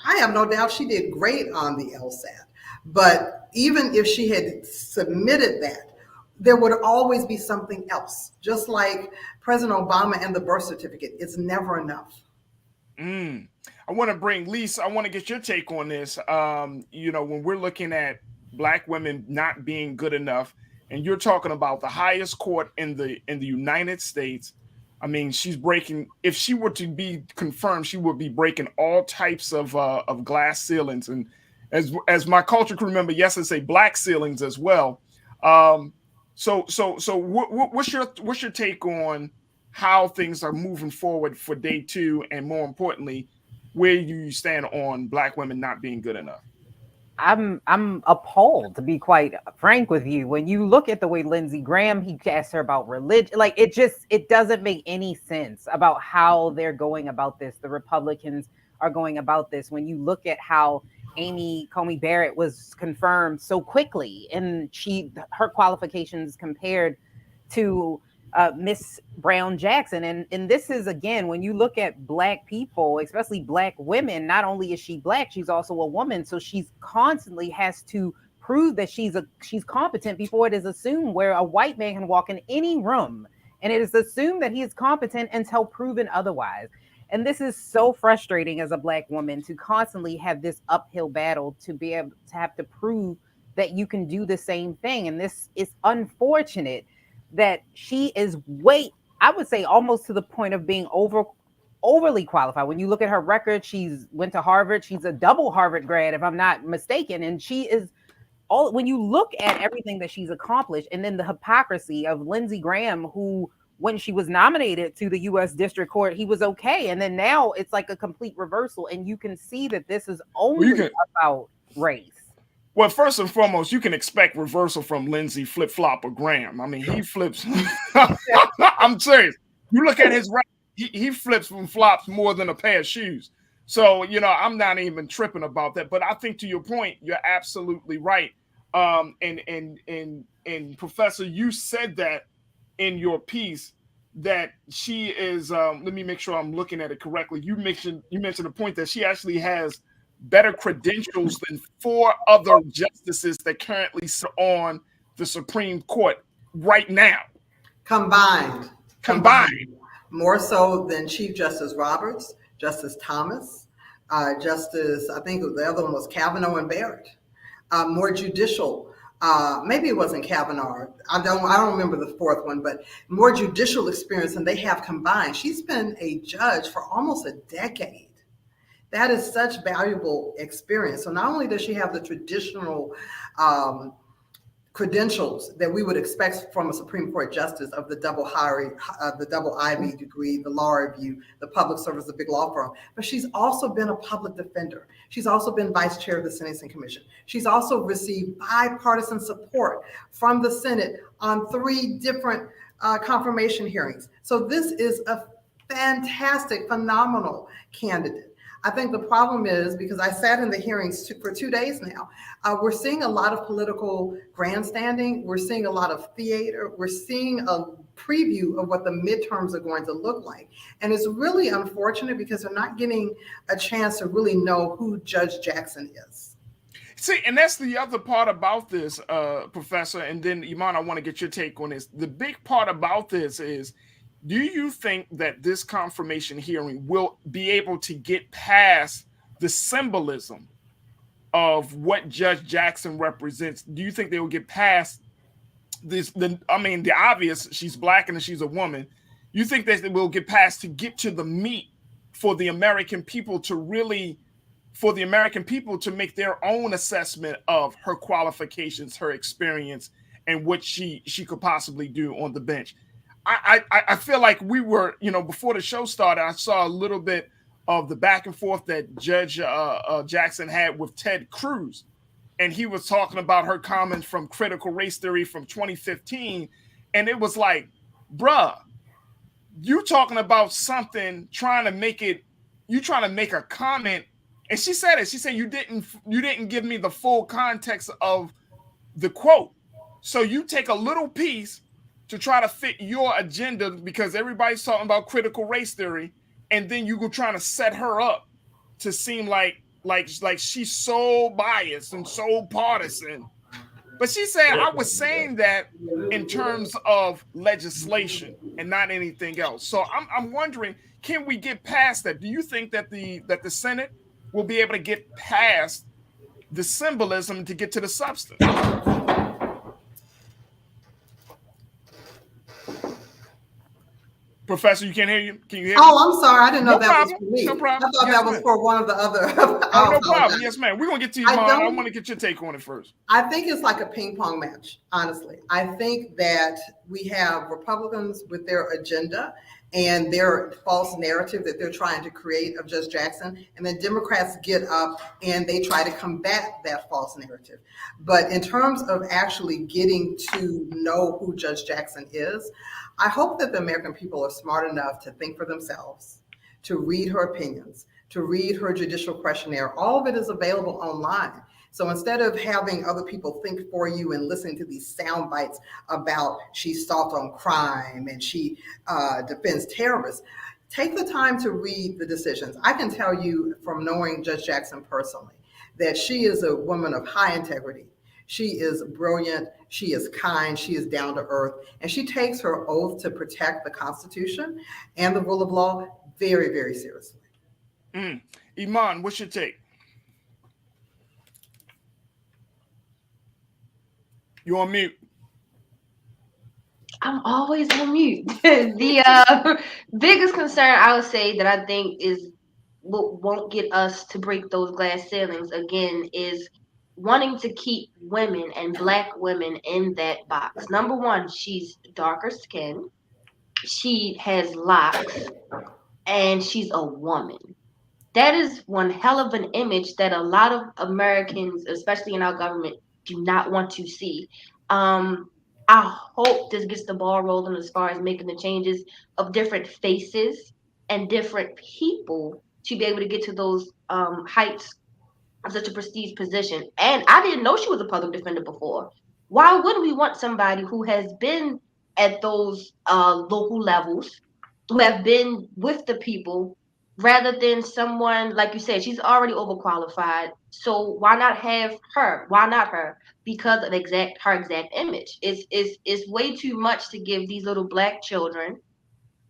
I have no doubt she did great on the LSAT. But even if she had submitted that, there would always be something else. Just like President Obama and the birth certificate, it's never enough. I want to bring Lisa. I want to get your take on this. When we're looking at Black women not being good enough, and you're talking about the highest court in the United States. I mean, she's breaking. If she were to be confirmed, she would be breaking all types of glass ceilings, and as my culture crew member yesterday say, black ceilings as well. So what's your take on how things are moving forward for day 2, and more importantly, where you stand on Black women not being good enough? I'm appalled, to be quite frank with you. When you look at the way Lindsey Graham, he asked her about religion, like it doesn't make any sense about how they're going about this. The Republicans are going about this. When you look at how Amy Coney Barrett was confirmed so quickly, and her qualifications compared to Miss Brown Jackson. And this is, again, when you look at Black people, especially Black women, not only is she Black, she's also a woman. So she's constantly has to prove that she's competent before it is assumed, where a white man can walk in any room and it is assumed that he is competent until proven otherwise. And this is so frustrating as a Black woman, to constantly have this uphill battle to be able to have to prove that you can do the same thing. And this is unfortunate that she is I would say almost to the point of being overly qualified. When you look at her record, she's went to Harvard. She's a double Harvard grad, if I'm not mistaken. And she is when you look at everything that she's accomplished, and then the hypocrisy of Lindsey Graham, who, when she was nominated to the U.S. District Court, he was okay. And then now it's like a complete reversal. And you can see that this is only about race. Well, first and foremost, you can expect reversal from Lindsey Flip-Flop or Graham. I mean, he flips. I'm serious. You look at his record, he flips and flops more than a pair of shoes. So, I'm not even tripping about that. But I think, to your point, you're absolutely right. And Professor, you said that in your piece, that she is. Let me make sure I'm looking at it correctly. You mentioned the point that she actually has better credentials than 4 other justices that currently sit on the Supreme Court right now. Combined. More so than Chief Justice Roberts, Justice Thomas, Justice, I think the other one was Kavanaugh and Barrett. More judicial, maybe it wasn't Kavanaugh. I don't remember the 4th one, but more judicial experience than they have combined. She's been a judge for almost a decade. That is such valuable experience. So not only does she have the traditional credentials that we would expect from a Supreme Court justice of the double Ivy degree, the law review, the public service, the big law firm, but she's also been a public defender. She's also been vice chair of the Sentencing Commission. She's also received bipartisan support from the Senate on 3 different confirmation hearings. So this is a fantastic, phenomenal candidate. I think the problem is, because I sat in the hearings for 2 days now, we're seeing a lot of political grandstanding. We're seeing a lot of theater. We're seeing a preview of what the midterms are going to look like. And it's really unfortunate because they're not getting a chance to really know who Judge Jackson is. See, and that's the other part about this, Professor, and then Iman, I want to get your take on this. The big part about this is, do you think that this confirmation hearing will be able to get past the symbolism of what Judge Jackson represents? Do you think they will get past this? The obvious, she's Black and she's a woman. You think that they will get past to get to the meat for the American people to make their own assessment of her qualifications, her experience, and what she could possibly do on the bench? I feel like we were, before the show started, I saw a little bit of the back and forth that Judge Jackson had with Ted Cruz. And he was talking about her comments from critical race theory from 2015. And it was like, bruh, you talking about something, trying to make a comment. And she said it. She said, you didn't give me the full context of the quote. So you take a little piece to try to fit your agenda because everybody's talking about critical race theory, and then you go trying to set her up to seem like she's so biased and so partisan. But she said, I was saying that in terms of legislation and not anything else. So I'm wondering, can we get past that? Do you think that the Senate will be able to get past the symbolism to get to the substance? Professor, you can't hear you? Can you hear me? Oh, I'm sorry. I didn't know that was for me. No problem. I thought that was for one of the other. Oh, no problem. Yes, ma'am. We're going to get to you, Mom. I want to get your take on it first. I think it's like a ping pong match, honestly. I think that we have Republicans with their agenda and their false narrative that they're trying to create of Judge Jackson. And then Democrats get up and they try to combat that false narrative. But in terms of actually getting to know who Judge Jackson is, I hope that the American people are smart enough to think for themselves, to read her opinions, to read her judicial questionnaire. All of it is available online. So instead of having other people think for you and listening to these sound bites about she's soft on crime and she defends terrorists, take the time to read the decisions. I can tell you from knowing Judge Jackson personally that she is a woman of high integrity. She is brilliant, she is kind, she is down to earth, and she takes her oath to protect the Constitution and the rule of law very, very seriously. Iman, what's your take? You're on mute. I'm always on mute. The biggest concern I would say that I think is what won't get us to break those glass ceilings again is wanting to keep women and Black women in that box. Number one, she's darker skinned, she has locks, and she's a woman. That is one hell of an image that a lot of Americans, especially in our government, do not want to see. I hope this gets the ball rolling as far as making the changes of different faces and different people to be able to get to those heights of such a prestige position. And I didn't know she was a public defender before. Why wouldn't we want somebody who has been at those local levels, who have been with the people, rather than someone, like you said, she's already overqualified. So why not have her? Why not her? Because of her exact image. It's way too much to give these little Black children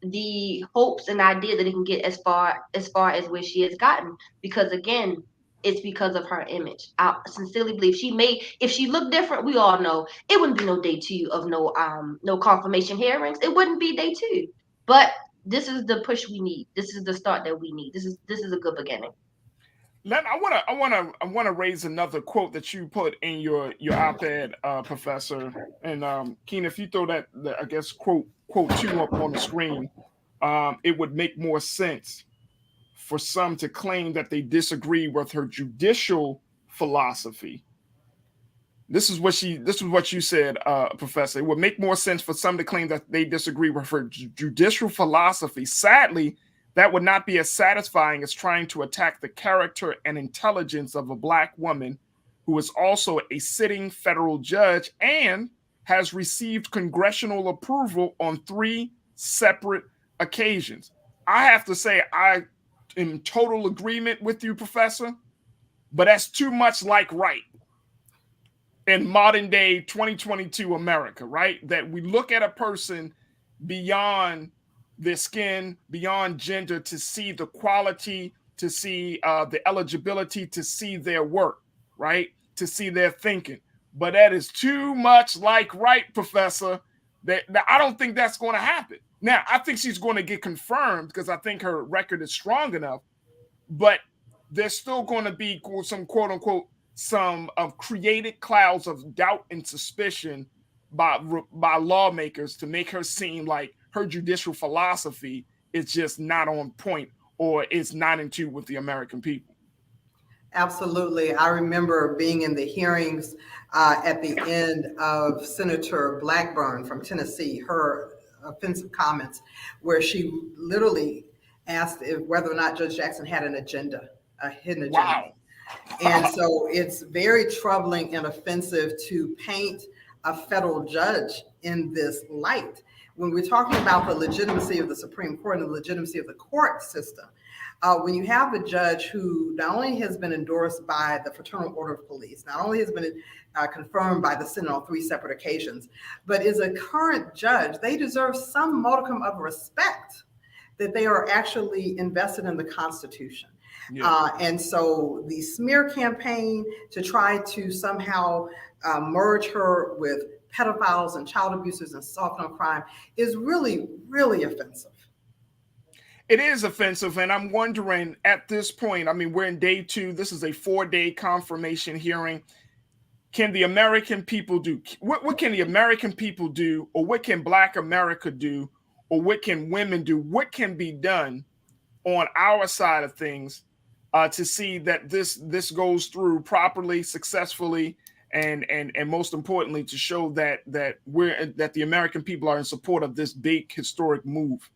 the hopes and idea that it can get as far as where she has gotten. Because again, it's because of her image. I sincerely believe if she looked different, we all know it wouldn't be no day 2 of no confirmation hearings. It wouldn't be day 2. But this is the push we need. This is the start that we need. This is a good beginning. Len, I wanna raise another quote that you put in your op-ed, Professor. And Keen, if you throw that I guess quote 2 up on the screen, it would make more sense for some to claim that they disagree with her judicial philosophy. This is what you said, Professor. It would make more sense for some to claim that they disagree with her judicial philosophy. Sadly, that would not be as satisfying as trying to attack the character and intelligence of a Black woman who is also a sitting federal judge and has received congressional approval on 3 separate occasions. I have to say, I am in total agreement with you, Professor, but that's too much like right in modern day 2022 America, right? That we look at a person beyond their skin, beyond gender, to see the quality, to see the eligibility, to see their work, right? To see their thinking. But that is too much like right, Professor. That I don't think that's going to happen. Now, I think she's going to get confirmed because I think her record is strong enough, but there's still going to be some quote unquote some created clouds of doubt and suspicion by lawmakers to make her seem like her judicial philosophy is just not on point or it's not in tune with the American people. Absolutely. I remember being in the hearings at the end of Senator Blackburn from Tennessee, her offensive comments, where she literally asked whether or not Judge Jackson had an agenda, a hidden agenda. Wow. And so it's very troubling and offensive to paint a federal judge in this light. When we're talking about the legitimacy of the Supreme Court and the legitimacy of the court system, when you have a judge who not only has been endorsed by the Fraternal Order of Police, not only has been confirmed by the Senate on 3 separate occasions, but is a current judge, they deserve some modicum of respect that they are actually invested in the Constitution. Yeah. And so the smear campaign to try to somehow merge her with pedophiles and child abusers and soft on crime is really, really offensive. It is offensive. And I'm wondering at this point, I mean, we're in day 2. This is a 4-day confirmation hearing. Can the American people do? What can the American people do, or what can Black America do or what can women do? What can be done on our side of things to see that this goes through properly, successfully, and most importantly, to show that the American people are in support of this big historic move?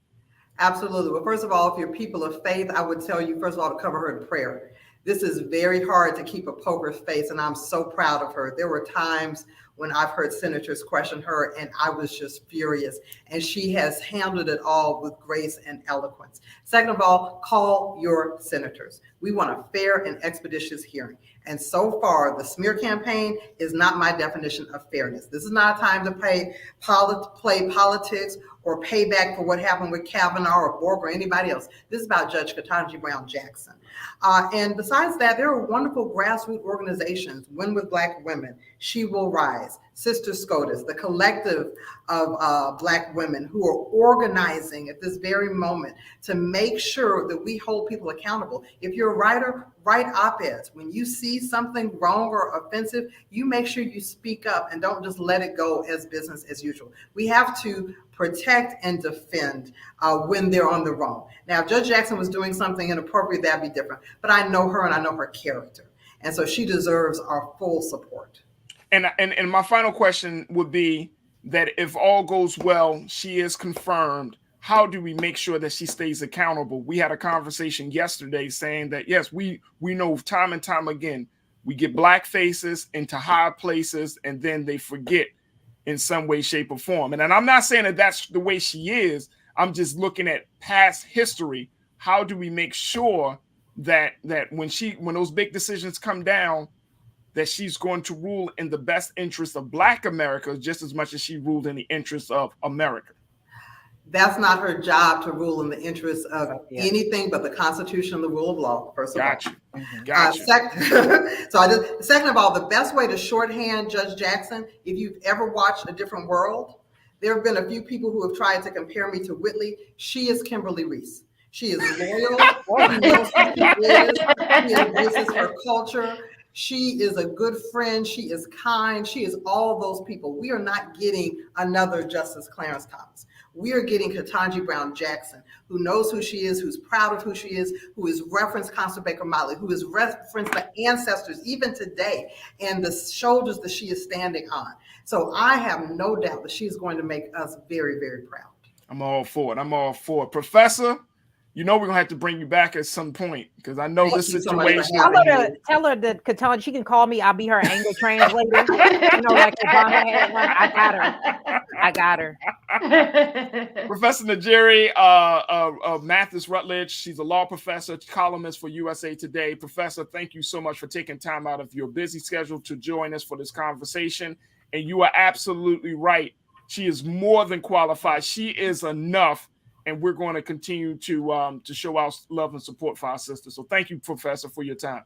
Absolutely. Well, first of all, if you're people of faith, I would tell you, first of all, to cover her in prayer. This is very hard to keep a poker face, and I'm so proud of her. There were times when I've heard senators question her, and I was just furious. And she has handled it all with grace and eloquence. Second of all, call your senators. We want a fair and expeditious hearing. And so far, the smear campaign is not my definition of fairness. This is not a time to play politics or pay back for what happened with Kavanaugh or Bork or anybody else. This is about Judge Ketanji Brown Jackson. And besides that, there are wonderful grassroots organizations, Win with Black Women, She Will Rise, Sister SCOTUS, the collective of Black women who are organizing at this very moment to make sure that we hold people accountable. If you're a writer, write op-eds. When you see something wrong or offensive, you make sure you speak up and don't just let it go as business as usual. We have to protect and defend when they're on the wrong. Now, if Judge Jackson was doing something inappropriate, that'd be different. But I know her and I know her character. And so she deserves our full support. And my final question would be that if all goes well, she is confirmed, how do we make sure that she stays accountable? We had a conversation yesterday saying that, yes, we know time and time again, we get Black faces into high places and then they forget in some way, shape, or form. And I'm not saying that that's the way she is. I'm just looking at past history. How do we make sure that when those big decisions come down, that she's going to rule in the best interest of Black America just as much as she ruled in the interest of America? That's not her job to rule in the interest of anything but the Constitution and the rule of law, first of all. Gotcha. Second of all, the best way to shorthand Judge Jackson, if you've ever watched A Different World, there have been a few people who have tried to compare me to Whitley. She is Kimberly Reese. She is loyal. She knows who she is. She embraces her culture. She is a good friend. She is kind. She is all those people. We are not getting another Justice Clarence Thomas. We are getting Ketanji Brown Jackson, who knows who she is, who's proud of who she is, who has referenced Constable Baker Motley, who has referenced the ancestors even today and the shoulders that she is standing on. So I have no doubt that she's going to make us very, very proud. I'm all for it. Professor, you know we're gonna have to bring you back at some point because I know this situation. Tell her that Ketanji, she can call me. I'll be her anger translator. You know, like Obama had one. I got her. Professor Najeri Mathis Rutledge. She's a law professor, columnist for USA Today. Professor, thank you so much for taking time out of your busy schedule to join us for this conversation. And you are absolutely right. She is more than qualified. She is enough. And we're going to continue to show our love and support for our sisters. So thank you, Professor, for your time.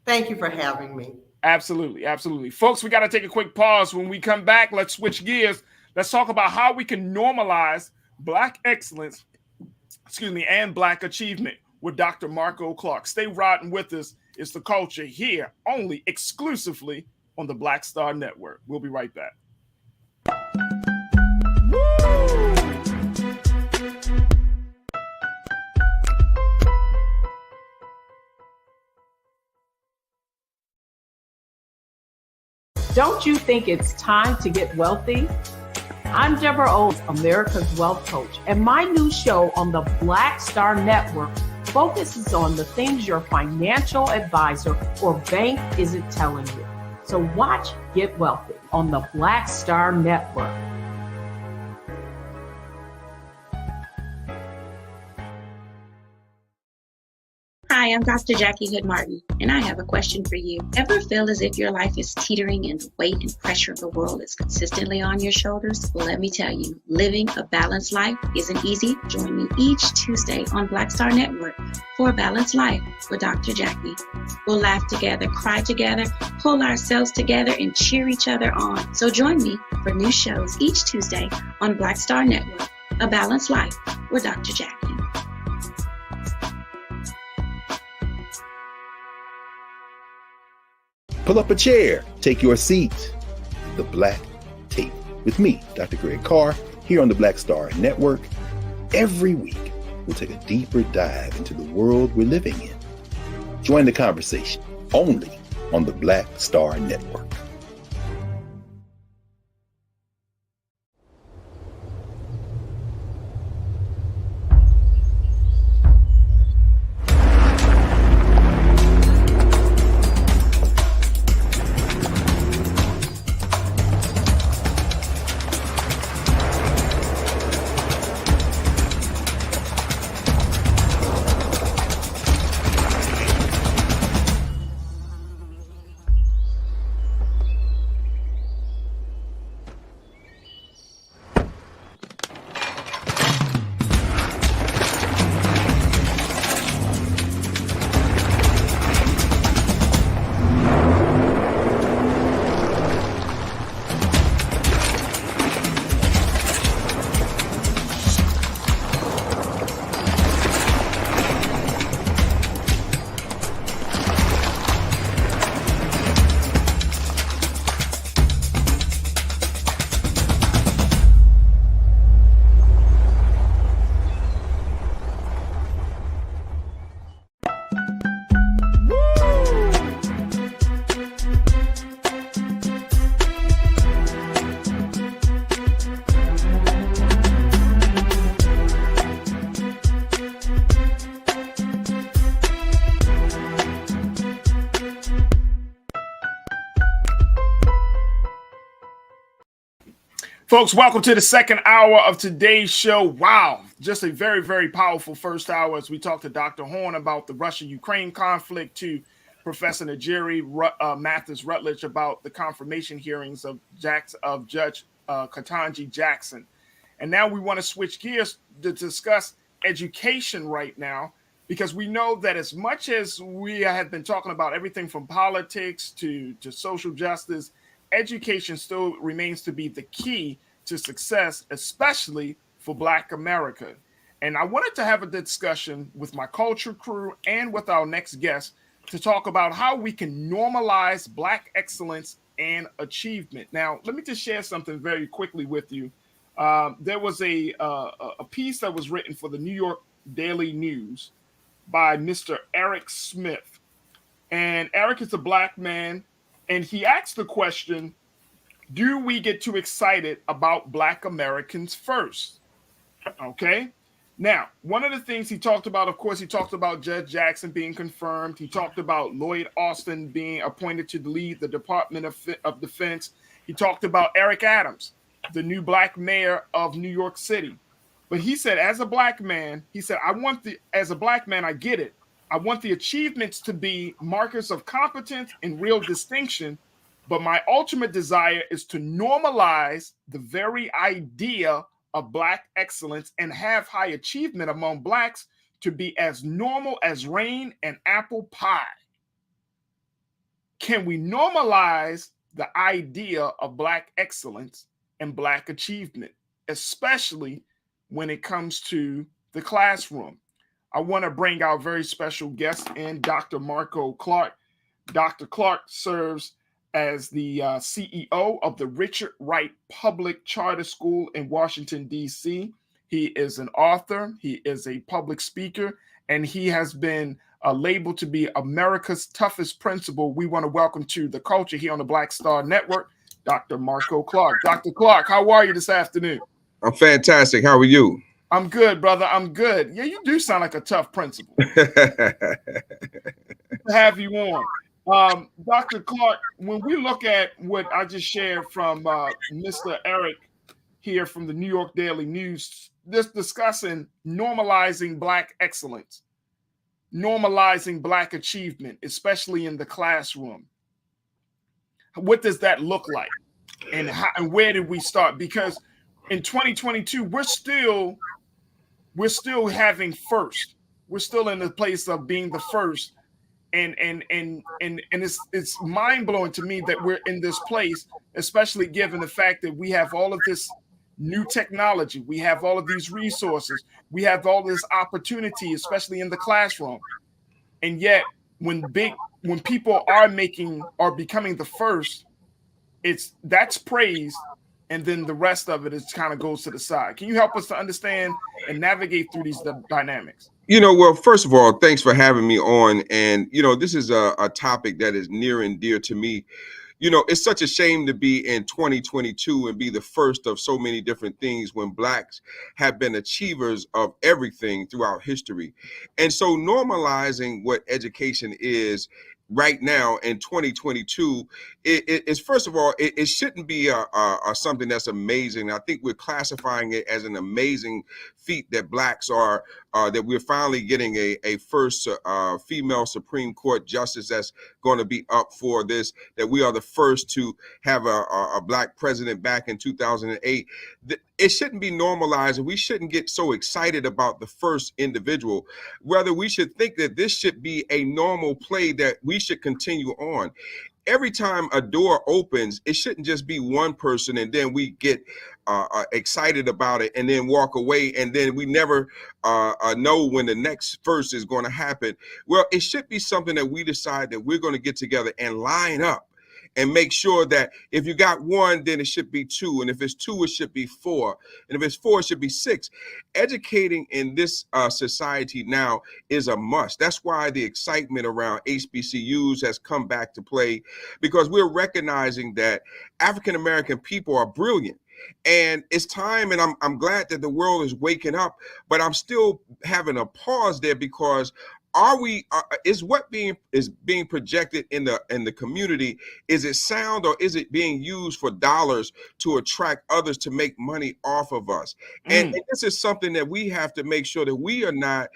Thank you for having me. Absolutely. Absolutely. Folks, we got to take a quick pause. When we come back, let's switch gears. Let's talk about how we can normalize Black excellence, and Black achievement with Dr. Marco Clark. Stay riding with us. It's The Culture here, only exclusively on the Black Star Network. We'll be right back. Don't you think it's time to get wealthy? I'm Deborah Owens, America's Wealth Coach, and my new show on the Black Star Network focuses on the things your financial advisor or bank isn't telling you. So watch Get Wealthy on the Black Star Network. Hi, I'm Dr. Jackie Hood Martin, and I have a question for you. Ever feel as if your life is teetering and the weight and pressure of the world is consistently on your shoulders? Well, let me tell you, living a balanced life isn't easy. Join me each Tuesday on Black Star Network for A Balanced Life with Dr. Jackie. We'll laugh together, cry together, pull ourselves together, and cheer each other on. So join me for new shows each Tuesday on Black Star Network, A Balanced Life with Dr. Jackie. Pull up a chair, take your seat. The Black Tape with me, Dr. Greg Carr, here on the Black Star Network. Every week, we'll take a deeper dive into the world we're living in. Join the conversation only on the Black Star Network. Folks, welcome to the second hour of today's show. Wow, just a very, very powerful first hour as we talk to Dr. Horn about the Russia-Ukraine conflict, to Professor Najiri Mathis Rutledge about the confirmation hearings of Judge Ketanji Jackson. And now we want to switch gears to discuss education right now, because we know that as much as we have been talking about everything from politics to social justice, education still remains to be the key to success, especially for Black America. And I wanted to have a discussion with my culture crew and with our next guest to talk about how we can normalize Black excellence and achievement. Now, let me just share something very quickly with you. There was a piece that was written for the New York Daily News by Mr. Eric Smith. And Eric is a Black man, and he asked the question, do we get too excited about Black Americans first? Okay. Now, one of the things he talked about, of course, he talked about Judge Jackson being confirmed. He talked about Lloyd Austin being appointed to lead the Department of Defense. He talked about Eric Adams, the new Black mayor of New York City. But he said, as a Black man, he said, as a Black man, I get it. I want the achievements to be markers of competence and real distinction, but my ultimate desire is to normalize the very idea of Black excellence and have high achievement among Blacks to be as normal as rain and apple pie. Can we normalize the idea of Black excellence and Black achievement, especially when it comes to the classroom? I want to bring our very special guest in, Dr. Marco Clark. Dr. Clark serves as the CEO of the Richard Wright Public Charter School in Washington, D.C. He is an author, he is a public speaker, and he has been labeled to be America's toughest principal. We want to welcome to the culture here on the Black Star Network, Dr. Marco Clark. Dr. Clark, how are you this afternoon? I'm fantastic. How are you? I'm good, brother. I'm good. Yeah, you do sound like a tough principal. To have you on. Dr. Clark, when we look at what I just shared from Mr. Eric here from the New York Daily News, this discussing normalizing Black excellence, normalizing Black achievement, especially in the classroom. What does that look like? And where did we start? Because in 2022, we're still having first. We're still in the place of being the first. And it's mind-blowing to me that we're in this place, especially given the fact that we have all of this new technology, we have all of these resources, we have all this opportunity, especially in the classroom. And yet when people are becoming the first, that's praised and then the rest of it is kind of goes to the side. Can you help us to understand and navigate through these dynamics? Well, first of all, thanks for having me on. And, this is a topic that is near and dear to me. It's such a shame to be in 2022 and be the first of so many different things when Blacks have been achievers of everything throughout history. And so normalizing what education is right now in 2022 is first of all, it shouldn't be something that's amazing. I think we're classifying it as an amazing feat that Blacks are that we're finally getting a first female Supreme Court justice that's going to be up for this, that we are the first to have a Black president back in 2008. It shouldn't be normalized, and we shouldn't get so excited about the first individual. Rather, we should think that this should be a normal play that we should continue on. Every time a door opens, it shouldn't just be one person and then we get excited about it and then walk away, and then we never know when the next first is going to happen. Well, it should be something that we decide that we're going to get together and line up and make sure that if you got one, then it should be two. And if it's two, it should be four. And if it's four, it should be six. Educating in this society now is a must. That's why the excitement around HBCUs has come back to play, because we're recognizing that African-American people are brilliant. And it's time, and I'm glad that the world is waking up, but I'm still having a pause there, because is what is being projected in the community, is it sound, or is it being used for dollars to attract others to make money off of us? And this is something that we have to make sure that we are not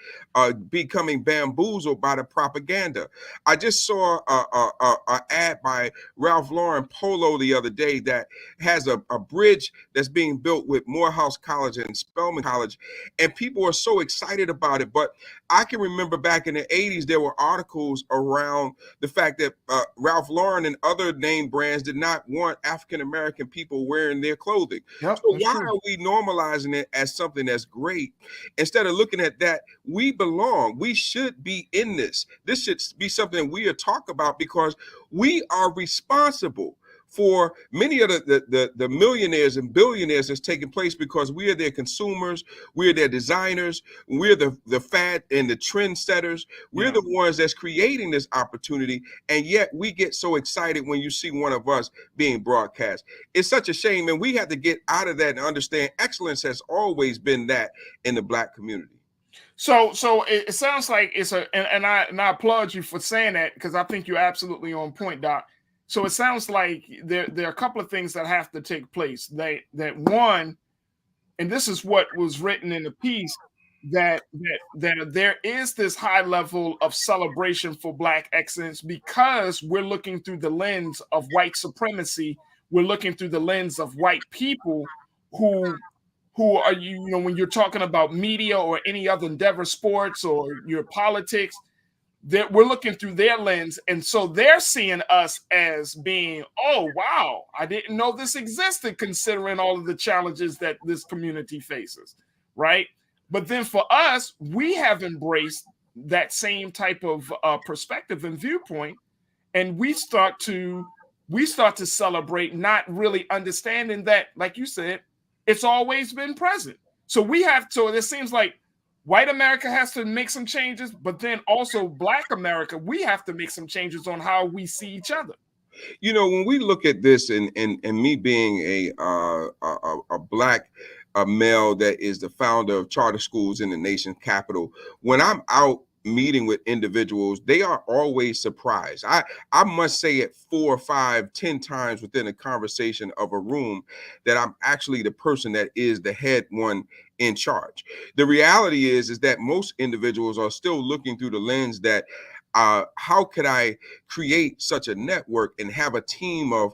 becoming bamboozled by the propaganda. I just saw a ad by Ralph Lauren Polo the other day that has a bridge that's being built with Morehouse College and Spelman College, and people are so excited about it. But I can remember back in the 80s, there were articles around the fact that Ralph Lauren and other name brands did not want African-American people wearing their clothing. Yep, so why are we normalizing it as something that's great? Instead of looking at that, we belong. We should be in this. This should be something we are talking about, because we are responsible for many of the millionaires and billionaires that's taking place, because we are their consumers, we're their designers, we're the fad and the trend setters, we're the ones that's creating this opportunity, and yet we get so excited when you see one of us being broadcast. It's such a shame, and we have to get out of that and understand excellence has always been that in the Black community. So it sounds like it's and I applaud you for saying that, because I think you're absolutely on point, Doc. So it sounds like there are a couple of things that have to take place. That one, and this is what was written in the piece, that there is this high level of celebration for Black excellence, because we're looking through the lens of white supremacy. We're looking through the lens of white people who are, when you're talking about media or any other endeavor, sports or your politics, that we're looking through their lens, and so they're seeing us as being, oh wow, I didn't know this existed, considering all of the challenges that this community faces, right? But then for us, we have embraced that same type of perspective and viewpoint, and we start to celebrate, not really understanding that, like you said, it's always been present. So it seems like white America has to make some changes, but then also Black America, we have to make some changes on how we see each other. When we look at this, and me being a Black male that is the founder of charter schools in the nation's capital, when I'm out meeting with individuals, they are always surprised. I must say it 4, 5, 10 times within a conversation of a room that I'm actually the person that is the head one in charge. The reality is that most individuals are still looking through the lens that how could I create such a network and have a team of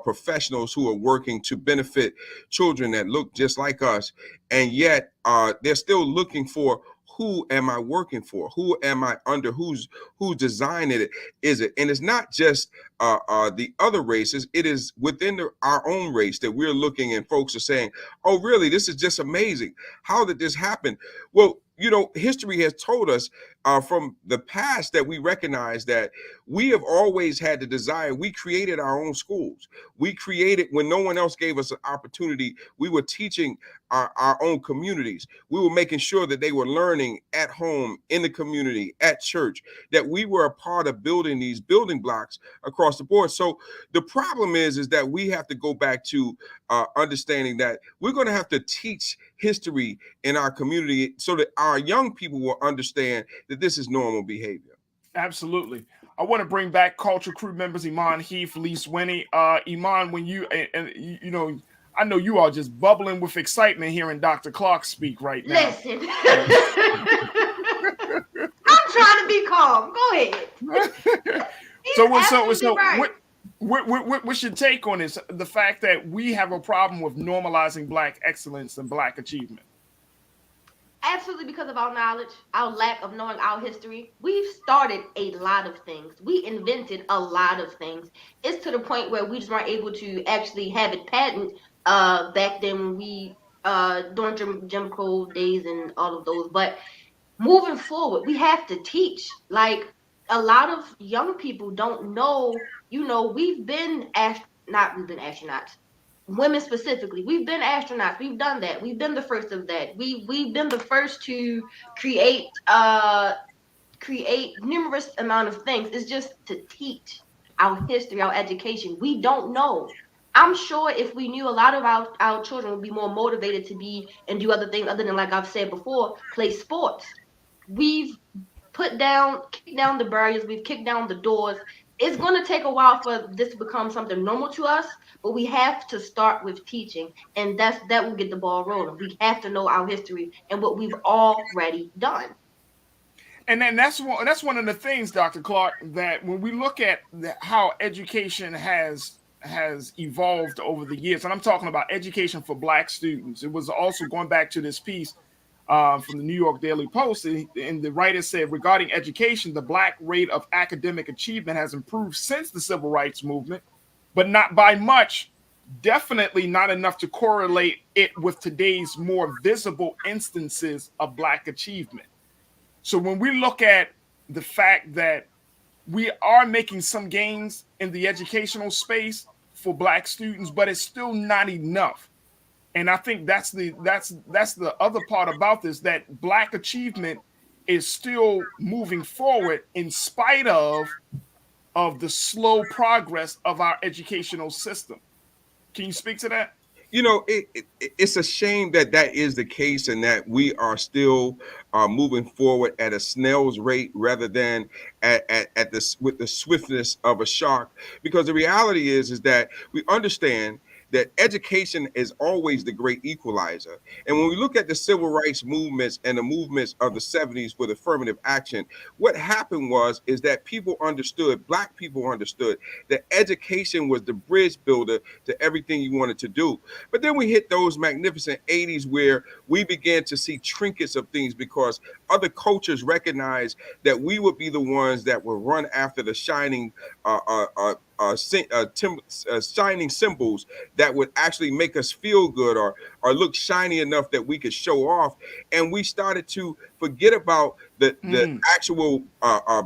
professionals who are working to benefit children that look just like us, and yet they're still looking for, who am I working for? Who am I under? Who's designing it? Is it? And it's not just the other races. It is within our own race that we're looking, and folks are saying, oh, really? This is just amazing. How did this happen? Well, history has told us from the past that we recognize that we have always had the desire. We created our own schools. We created, when no one else gave us an opportunity, we were teaching our own communities. We were making sure that they were learning at home, in the community, at church, that we were a part of building these building blocks across the board. So the problem is that we have to go back to understanding that we're going to have to teach history in our community so that our young people will understand that this is normal behavior. Absolutely. I want to bring back Culture Crew members Iman Heath, Lise Winnie. Iman, when you you know, I know you are just bubbling with excitement hearing Dr. Clark speak right now. Listen, I'm trying to be calm. Go ahead. What's your take on this? The fact that we have a problem with normalizing Black excellence and Black achievement. Absolutely, because of our knowledge, our lack of knowing our history. We've started a lot of things. We invented a lot of things. It's to the point where we just weren't able to actually have it patent back then when we during Jim Crow days and all of those. But moving forward, we have to teach. Like, a lot of young people don't know. We've been astronauts. Women specifically, we've been astronauts. We've done that. We've been the first of that. We've been the first to create numerous amount of things. It's just to teach our history, our education. We don't know. I'm sure if we knew, a lot of our children would be more motivated to be and do other things other than, like I've said before, play sports. We've kicked down the barriers. We've kicked down the doors. It's going to take a while for this to become something normal to us, but we have to start with teaching, and that will get the ball rolling. We have to know our history and what we've already done. And then that's one of the things, Dr. Clark, that when we look at how education has evolved over the years, and I'm talking about education for Black students. It was also going back to this piece from the New York Daily Post, and the writer said, regarding education, the Black rate of academic achievement has improved since the Civil Rights Movement, but not by much, definitely not enough to correlate it with today's more visible instances of Black achievement. So when we look at the fact that we are making some gains in the educational space for Black students, but it's still not enough. And I think that's the other part about this, that Black achievement is still moving forward in spite of the slow progress of our educational system. Can you speak to that? It's a shame that is the case, and that we are still moving forward at a snail's rate rather than with the swiftness of a shark. Because the reality is that we understand that education is always the great equalizer. And when we look at the civil rights movements and the movements of the 70s with affirmative action, what happened is that Black people understood that education was the bridge builder to everything you wanted to do. But then we hit those magnificent 80s where we began to see trinkets of things because other cultures recognized that we would be the ones that would run after the shining shining symbols that would actually make us feel good or look shiny enough that we could show off. And we started to forget about the actual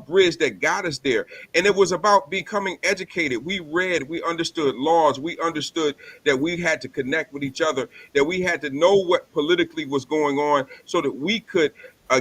bridge that got us there. And it was about becoming educated. We read, we understood laws, we understood that we had to connect with each other, that we had to know what politically was going on so that we could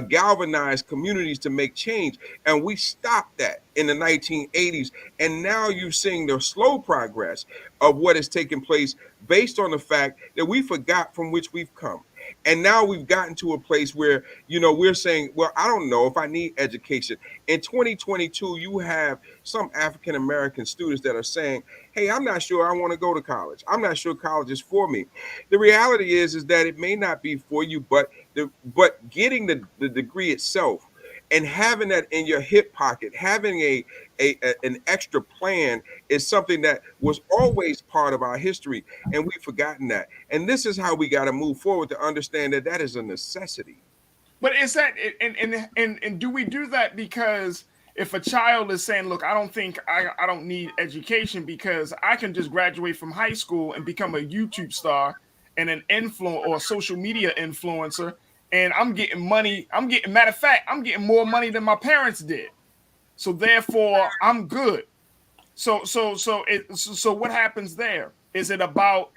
galvanize communities to make change. And we stopped that in the 1980s. And now you're seeing the slow progress of what has taken place based on the fact that we forgot from which we've come. And now we've gotten to a place where, we're saying, well, I don't know if I need education. In 2022, you have some African-American students that are saying, hey, I'm not sure I want to go to college. I'm not sure college is for me. The reality is that it may not be for you, but getting the degree itself and having that in your hip pocket, having an extra plan is something that was always part of our history, and we've forgotten that. And this is how we got to move forward to understand that is a necessity. But is that and do we do that because if a child is saying, look, I don't think I don't need education because I can just graduate from high school and become a YouTube star and an influencer or a social media influencer, and I'm getting money. Matter of fact, I'm getting more money than my parents did. so therefore I'm good. So what happens there? Is it about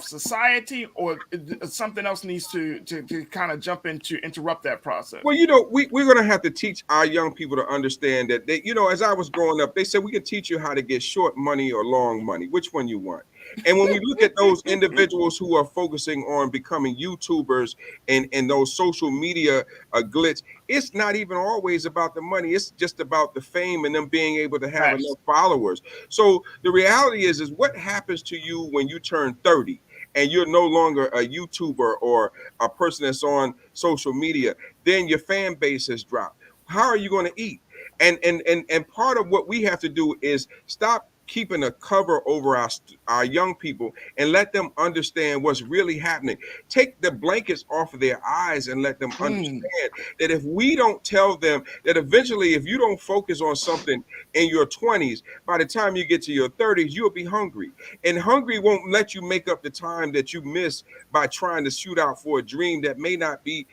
society, or something else needs to kind of jump in to interrupt that process? Well, you know, we're going to have to teach our young people to understand that they, you know, as I was growing up, they said we can teach you how to get short money or long money. Which one you want? And when we look at those individuals who are focusing on becoming YouTubers and those social media glitz, it's not even always about the money. It's just about the fame and them being able to have enough followers. So the reality is what happens to you when you turn 30 and you're no longer a YouTuber or a person that's on social media? Then your fan base has dropped. How are you going to eat? And part of what we have to do is stop keeping a cover over our young people and let them understand what's really happening. Take the blankets off of their eyes and let them understand that if we don't tell them that eventually, if you don't focus on something in your 20s, by the time you get to your 30s, you'll be hungry. And hungry won't let you make up the time that you miss by trying to shoot out for a dream that may not be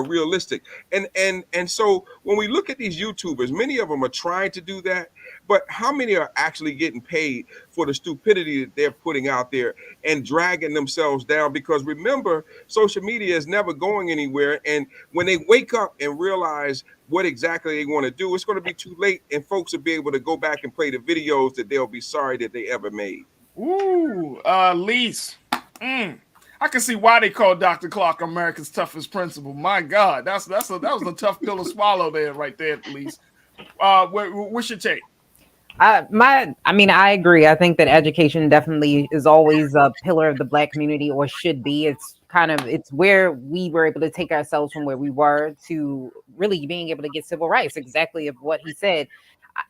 realistic. And so when we look at these YouTubers, many of them are trying to do that, but how many are actually getting paid for the stupidity that they're putting out there and dragging themselves down? Because remember, social media is never going anywhere. And when they wake up and realize what exactly they want to do, it's going to be too late, and folks will be able to go back and play the videos that they'll be sorry that they ever made. Ooh, Lise. I can see why they call Dr. Clark America's toughest principal. My God, that was a tough pill to swallow there, right there, Lise. What's your take? I agree. I think that education definitely is always a pillar of the Black community, or should be. It's where we were able to take ourselves from where we were to really being able to get civil rights, exactly of what he said.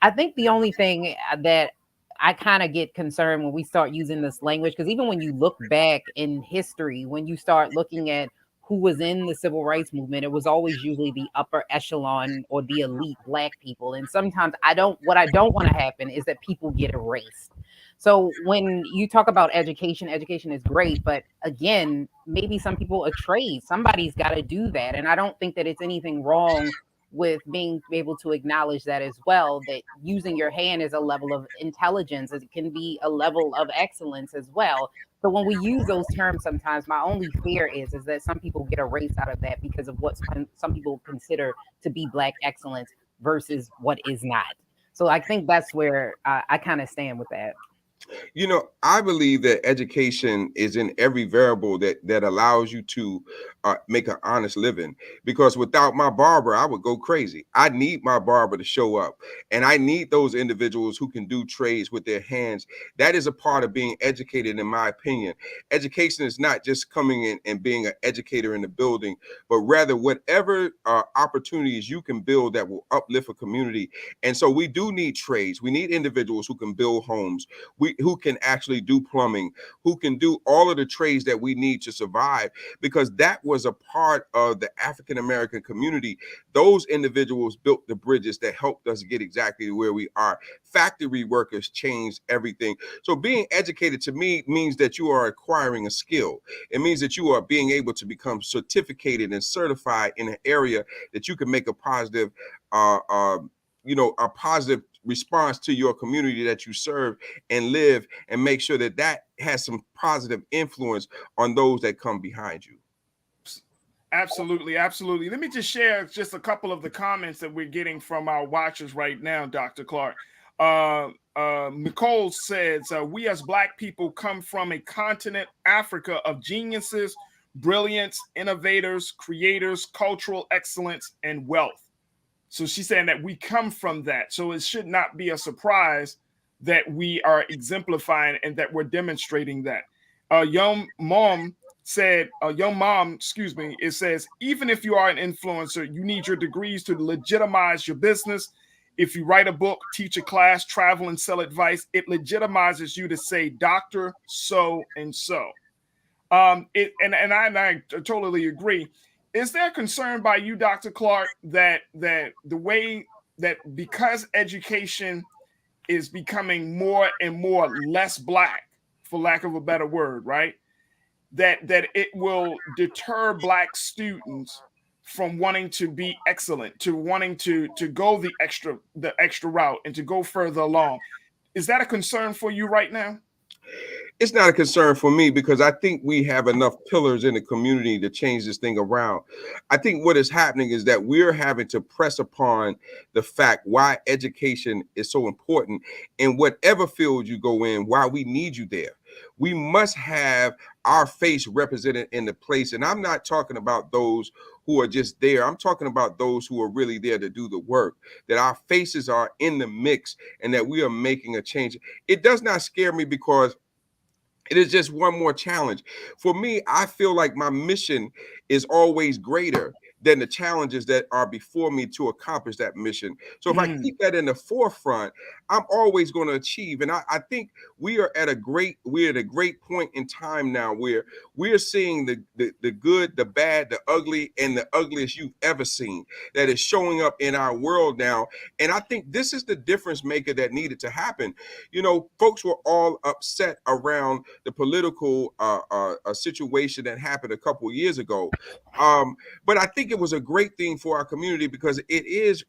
I think the only thing that I kind of get concerned when we start using this language, because even when you look back in history, when you start looking at who was in the civil rights movement, it was always usually the upper echelon or the elite Black people. And sometimes what I don't want to happen is that people get erased. So when you talk about education is great, but again, maybe some people a trade. Somebody's got to do that. And I don't think that it's anything wrong with being able to acknowledge that as well, that using your hand is a level of intelligence. It can be a level of excellence as well. So when we use those terms, sometimes my only fear is that some people get erased out of that because of what some people consider to be Black excellence versus what is not. So I think that's where I kind of stand with that. You know, I believe that education is in every variable that allows you to make an honest living. Because without my barber, I would go crazy. I need my barber to show up, and I need those individuals who can do trades with their hands. That is a part of being educated, in my opinion. Education is not just coming in and being an educator in the building, but rather whatever opportunities you can build that will uplift a community. And so we do need trades. We need individuals who can build homes, who can actually do plumbing, who can do all of the trades that we need to survive, because that was a part of the African-American community. Those individuals built the bridges that helped us get exactly where we are. Factory workers changed everything. So being educated to me means that you are acquiring a skill. It means that you are being able to become certificated and certified in an area that you can make a positive a positive response to your community that you serve and live, and make sure that that has some positive influence on those that come behind you. Absolutely. Let me just share just a couple of the comments that we're getting from our watchers right now, Dr. Clark. Nicole says, we as Black people come from a continent, Africa, of geniuses, brilliance, innovators, creators, cultural excellence, and wealth. So she's saying that we come from that. So it should not be a surprise that we are exemplifying and that we're demonstrating that. Young mom, it says, even if you are an influencer, you need your degrees to legitimize your business. If you write a book, teach a class, travel, and sell advice, it legitimizes you to say Dr. So and so. I totally agree. Is there concern by you, Dr. Clark, that the way that because education is becoming more and more less Black, for lack of a better word, right? That it will deter Black students from wanting to be excellent to wanting to go the extra route and to go further along. Is that a concern for you right now? It's not a concern for me because I think we have enough pillars in the community to change this thing around. I think what is happening is that we're having to press upon the fact why education is so important in whatever field you go in, why we need you there. We must have our face represented in the place. And I'm not talking about those who are just there. I'm talking about those who are really there to do the work, that our faces are in the mix and that we are making a change. It does not scare me because it is just one more challenge. For me, I feel like my mission is always greater than the challenges that are before me to accomplish that mission. So if I keep that in the forefront, I'm always going to achieve. And I think we're at a great point in time now where we're seeing the good, the bad, the ugly, and the ugliest you've ever seen that is showing up in our world now. And I think this is the difference maker that needed to happen. You know, folks were all upset around the political situation that happened a couple of years ago. But I think it was a great thing for our community because it's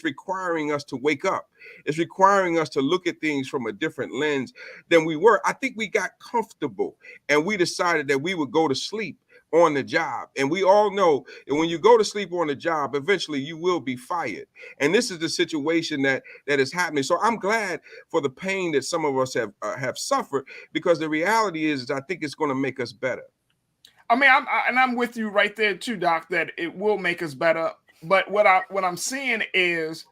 requiring us to wake up. It's requiring us to look at things from a different lens than we were. I think we got comfortable and we decided that we would go to sleep on the job. And we all know that when you go to sleep on the job, eventually you will be fired. And this is the situation that is happening. So I'm glad for the pain that some of us have suffered, because the reality is I think it's going to make us better. I mean, I'm with you right there too, Doc, that it will make us better. But what I'm seeing is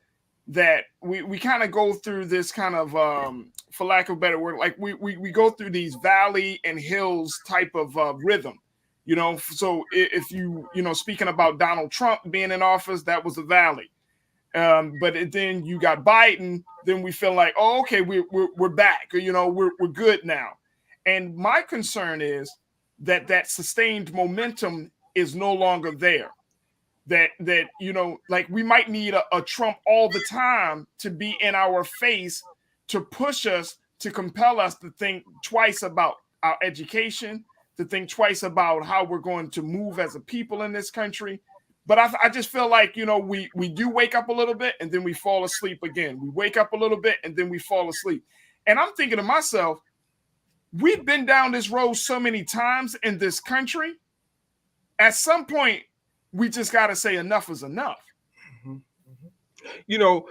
that we kind of go through this kind of, for lack of a better word, like we go through these valley and hills type of rhythm, you know. So if you speaking about Donald Trump being in office, that was a valley. But then you got Biden, then we feel like, oh, okay, we're back, you know, we're good now. And my concern is that sustained momentum is no longer there. That you know, like we might need a Trump all the time to be in our face, to push us, to compel us to think twice about our education, to think twice about how we're going to move as a people in this country. But I just feel like, you know, we do wake up a little bit and then we fall asleep again. We wake up a little bit and then we fall asleep. And I'm thinking to myself, we've been down this road so many times in this country. At some point, we just got to say enough is enough. You know,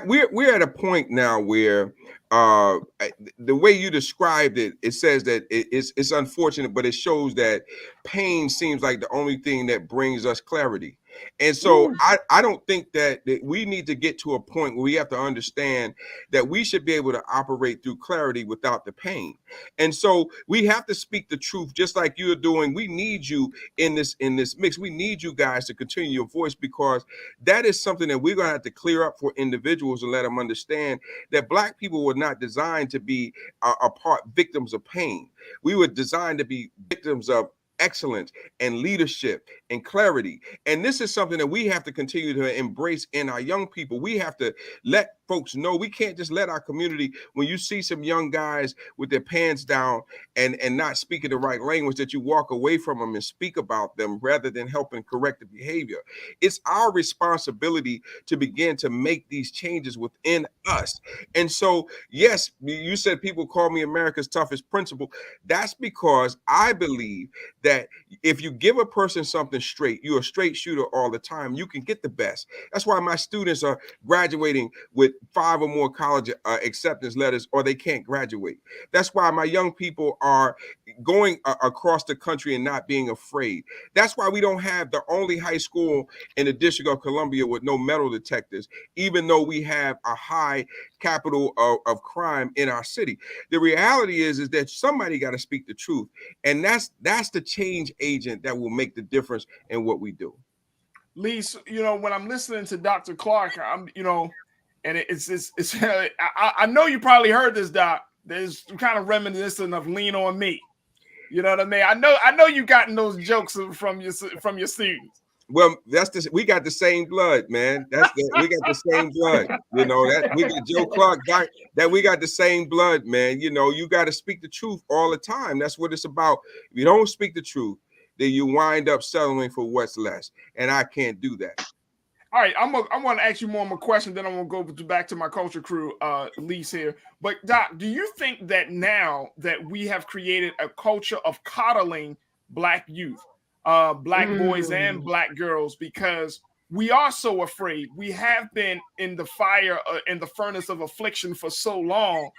we're at a point now where the way you described it, it says that it's unfortunate, but it shows that pain seems like the only thing that brings us clarity. And so I don't think that we need to get to a point where we have to understand that we should be able to operate through clarity without the pain. And so we have to speak the truth, just like you're doing. We need you in this mix. We need you guys to continue your voice, because that is something that we're going to have to clear up for individuals and let them understand that Black people were not designed to be victims of pain. We were designed to be victims of excellence and leadership and clarity. And this is something that we have to continue to embrace in our young people. We have to let folks know. We can't just let our community, when you see some young guys with their pants down and not speaking the right language, that you walk away from them and speak about them rather than helping correct the behavior. It's our responsibility to begin to make these changes within us. And so, yes, you said people call me America's toughest principal. That's because I believe that if you give a person something straight, you're a straight shooter all the time, you can get the best. That's why my students are graduating with 5 or more college acceptance letters, or they can't graduate. That's why my young people are going across the country and not being afraid. That's why we don't have the only high school in the District of Columbia with no metal detectors, even though we have a high capital of crime in our city. The reality is that somebody got to speak the truth. And that's the change agent that will make the difference in what we do. Lise, you know, when I'm listening to Dr. Clark, I'm, you know, and it's I know you probably heard this, Doc. There's kind of reminiscent of Lean on Me. You know what I mean? I know you gotten those jokes from your students. Well, we got the same blood, man. We got the same blood. You know, that we got Joe Clark, that we got the same blood, man. You know, you got to speak the truth all the time. That's what it's about. If you don't speak the truth, then you wind up settling for what's less. And I can't do that. All right, I want to ask you more of a question, then I'm going to go back to my culture crew, Lise here. But Doc, do you think that now that we have created a culture of coddling Black youth, Black boys and Black girls, because we are so afraid? We have been in the fire, in the furnace of affliction for so long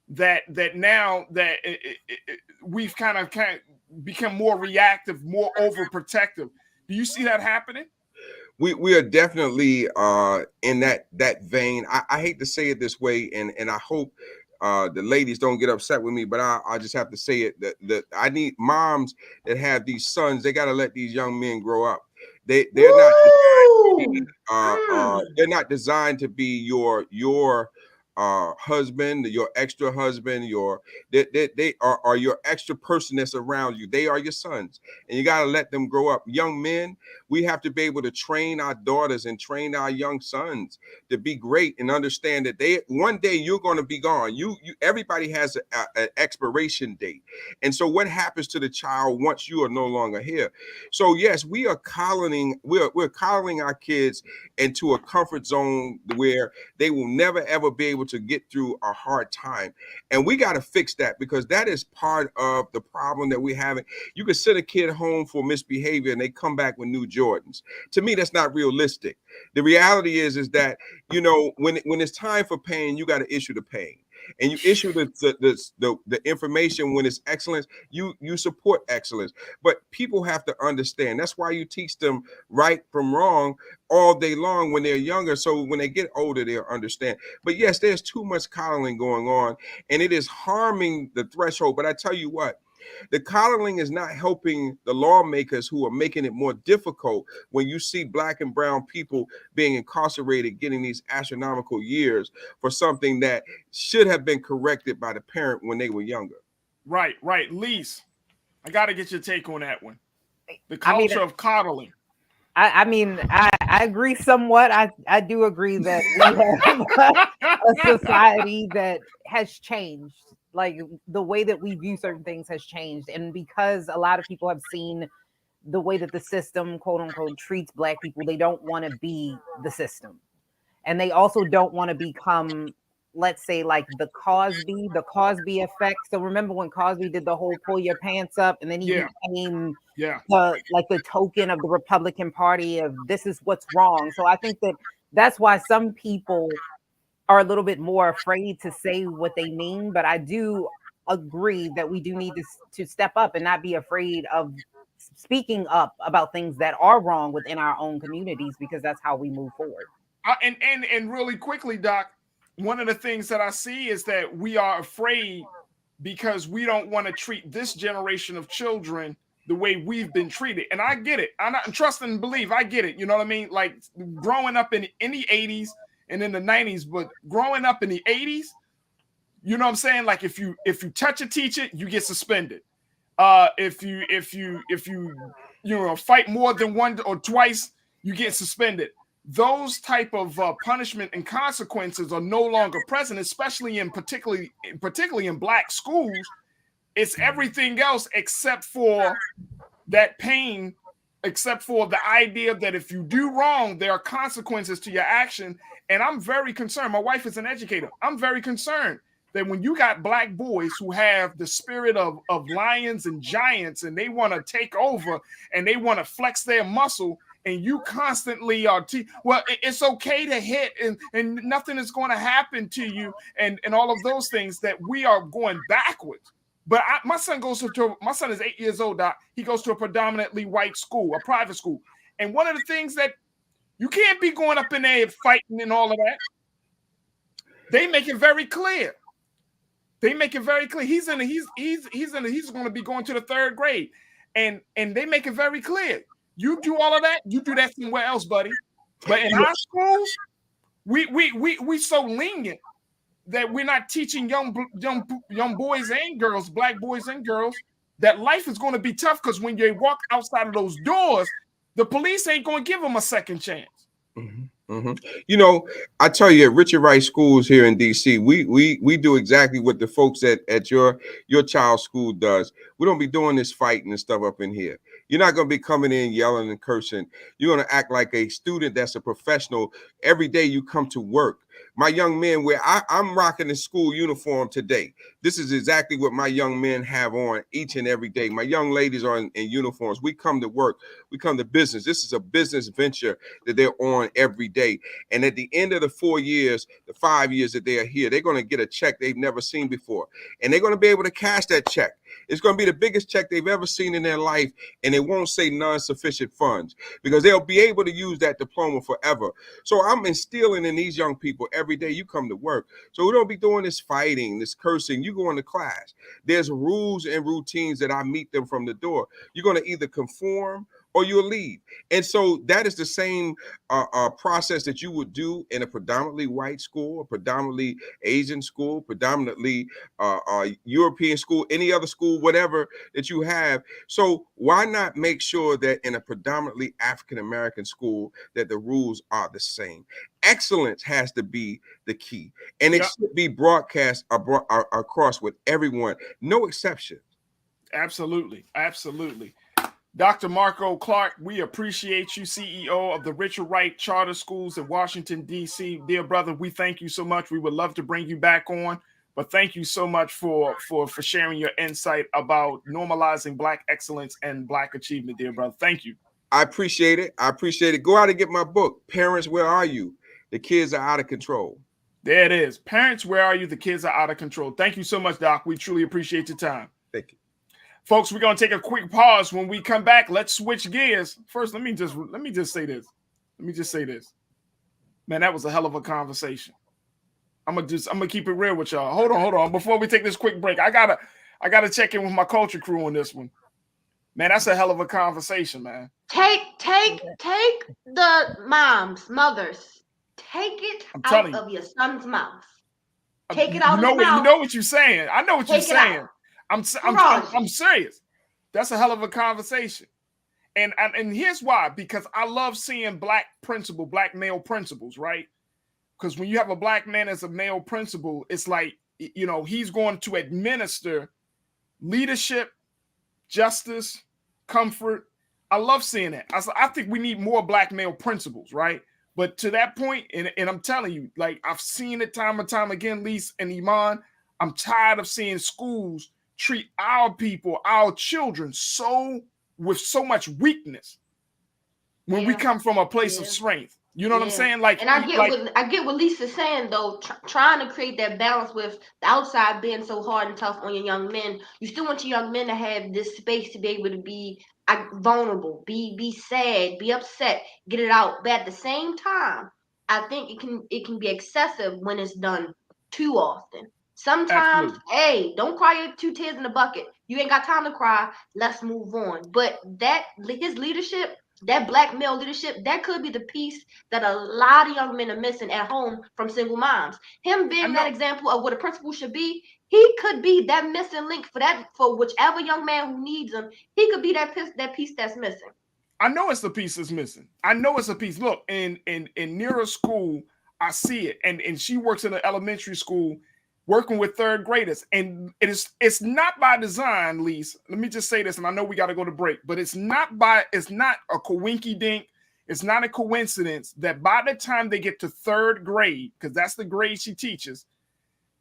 that now that we've kind of become more reactive, more overprotective. Do you see that happening? We are definitely in that vein. I hate to say it this way, and I hope the ladies don't get upset with me, but I just have to say it, that I need moms that have these sons. They got to let these young men grow up. They're not designed to be your husband, your extra husband, they are your extra person that's around you. They are your sons, and you got to let them grow up. Young men, we have to be able to train our daughters and train our young sons to be great and understand that one day you're going to be gone. Everybody has an expiration date, and so what happens to the child once you are no longer here? So yes, we are coddling. We're coddling our kids into a comfort zone where they will never ever be able to get through a hard time. And we got to fix that, because that is part of the problem that we're having. You can send a kid home for misbehavior and they come back with new Jordans. To me, that's not realistic. The reality is that, when it's time for pain, you got to issue the pain. And you issue the information when it's excellence. You support excellence, but people have to understand. That's why you teach them right from wrong all day long when they're younger, so when they get older, they'll understand. But yes, there's too much coddling going on, and it is harming the threshold. But I tell you what, the coddling is not helping the lawmakers who are making it more difficult when you see Black and brown people being incarcerated, getting these astronomical years for something that should have been corrected by the parent when they were younger. Right. Lise, I got to get your take on that one. The culture of coddling. I agree somewhat. I do agree that we have a society that has changed. Like, the way that we view certain things has changed. And because a lot of people have seen the way that the system, quote unquote, treats Black people, they don't want to be the system. And they also don't want to become, let's say, like the Cosby effect. So remember when Cosby did the whole pull your pants up, and then he became the token of the Republican Party of this is what's wrong. So I think that's why some people are a little bit more afraid to say what they mean. But I do agree that we do need to step up and not be afraid of speaking up about things that are wrong within our own communities, because that's how we move forward. And really quickly, Doc, one of the things that I see is that we are afraid because we don't want to treat this generation of children the way we've been treated. And I get it. I trust and believe. I get it. You know what I mean? Like, growing up in the 80s and in the 90s, but growing up in the 80s, you know what I'm saying? Like, if you touch a teacher, you get suspended. If you fight more than one or twice, you get suspended. Those type of punishment and consequences are no longer present, especially particularly in Black schools. It's everything else except for that pain, except for the idea that if you do wrong, there are consequences to your action. And I'm very concerned. My wife is an educator. I'm very concerned that when you got Black boys who have the spirit of lions and giants, and they want to take over and they want to flex their muscle, and you constantly are it's okay to hit and nothing is going to happen to you, and all of those things, that we are going backwards. But my son is 8 years old, Doc. He goes to a predominantly white school, a private school. And one of the things that you can't be going up in there fighting and all of that. They make it very clear. He's going to be going to the 3rd grade. And they make it very clear. You do all of that, you do that somewhere else, buddy. But in our schools, we so lenient that we're not teaching young boys and girls, Black boys and girls, that life is going to be tough, because when you walk outside of those doors, the police ain't going to give them a second chance. Mm-hmm. You know, I tell you, at Richard Wright Schools here in DC, we do exactly what the folks at your child's school does. We don't be doing this fighting and stuff up in here. You're not going to be coming in yelling and cursing. You're going to act like a student that's a professional every day you come to work. My young men, where I'm rocking the school uniform today. This is exactly what my young men have on each and every day. My young ladies are in uniforms. We come to work. We come to business. This is a business venture that they're on every day. And at the end of the 4 years, the 5 years that they are here, they're going to get a check they've never seen before. And they're going to be able to cash that check. It's going to be the biggest check they've ever seen in their life. And it won't say non-sufficient funds because they'll be able to use that diploma forever. So I'm instilling in these young people every day you come to work. So we don't be doing this fighting, this cursing. You go into class. There's rules and routines that I meet them from the door. You're going to either conform or you'll leave. And so that is the same process that you would do in a predominantly white school, a predominantly Asian school, predominantly European school, any other school, whatever that you have. So why not make sure that in a predominantly African-American school that the rules are the same? Excellence has to be the key. And it should be broadcast across with everyone, no exception. Absolutely. Absolutely. Dr. Marco Clark, we appreciate you, CEO of the Richard Wright Charter Schools in Washington, D.C. Dear brother, we thank you so much. We would love to bring you back on, but thank you so much for sharing your insight about normalizing Black excellence and Black achievement, dear brother. Thank you. I appreciate it. I appreciate it. Go out and get my book, Parents, Where Are You? The Kids Are Out of Control. There it is. Parents, Where Are You? The Kids Are Out of Control. Thank you so much, Doc. We truly appreciate your time. Thank you. Folks, we're going to take a quick pause. When we come back, let's switch gears. First, let me just say this. Man, that was a hell of a conversation. I'm gonna keep it real with y'all. Hold on. Before we take this quick break, I gotta check in with my culture crew on this one. Man, that's a hell of a conversation, man. Take the mothers. Take it out of your son's mouth. Take it out of his mouth. You know what you're saying. I know what you're saying. I'm serious. That's a hell of a conversation. And here's why, because I love seeing black male principals, right? Because when you have a black man as a male principal, it's like, he's going to administer leadership, justice, comfort. I love seeing that. I think we need more black male principals, right? But to that point, and I'm telling you, like, I've seen it time and time again, Lise and Iman, I'm tired of seeing schools treat our people, our children, with so much weakness when we come from a place of strength. You know what I'm saying? Like, and I get what Lisa's saying though. Trying to create that balance with the outside being so hard and tough on your young men. You still want your young men to have this space to be able to be vulnerable, be sad, be upset, get it out. But at the same time, I think it can be excessive when it's done too often. Sometimes, hey, don't cry your 2 tears in the bucket. You ain't got time to cry. Let's move on. But his leadership, that black male leadership, that could be the piece that a lot of young men are missing at home from single moms. Him being that example of what a principal should be, he could be that missing link for whichever young man who needs him. He could be that piece that's missing. I know it's the piece that's missing. I know it's a piece. Look, in Nira's school, I see it, and she works in an elementary school, working with third graders, and it's not by design, Lise. Let me just say this, and I know we got to go to break, but it's not a coinky dink. It's not a coincidence that by the time they get to third grade, because that's the grade she teaches,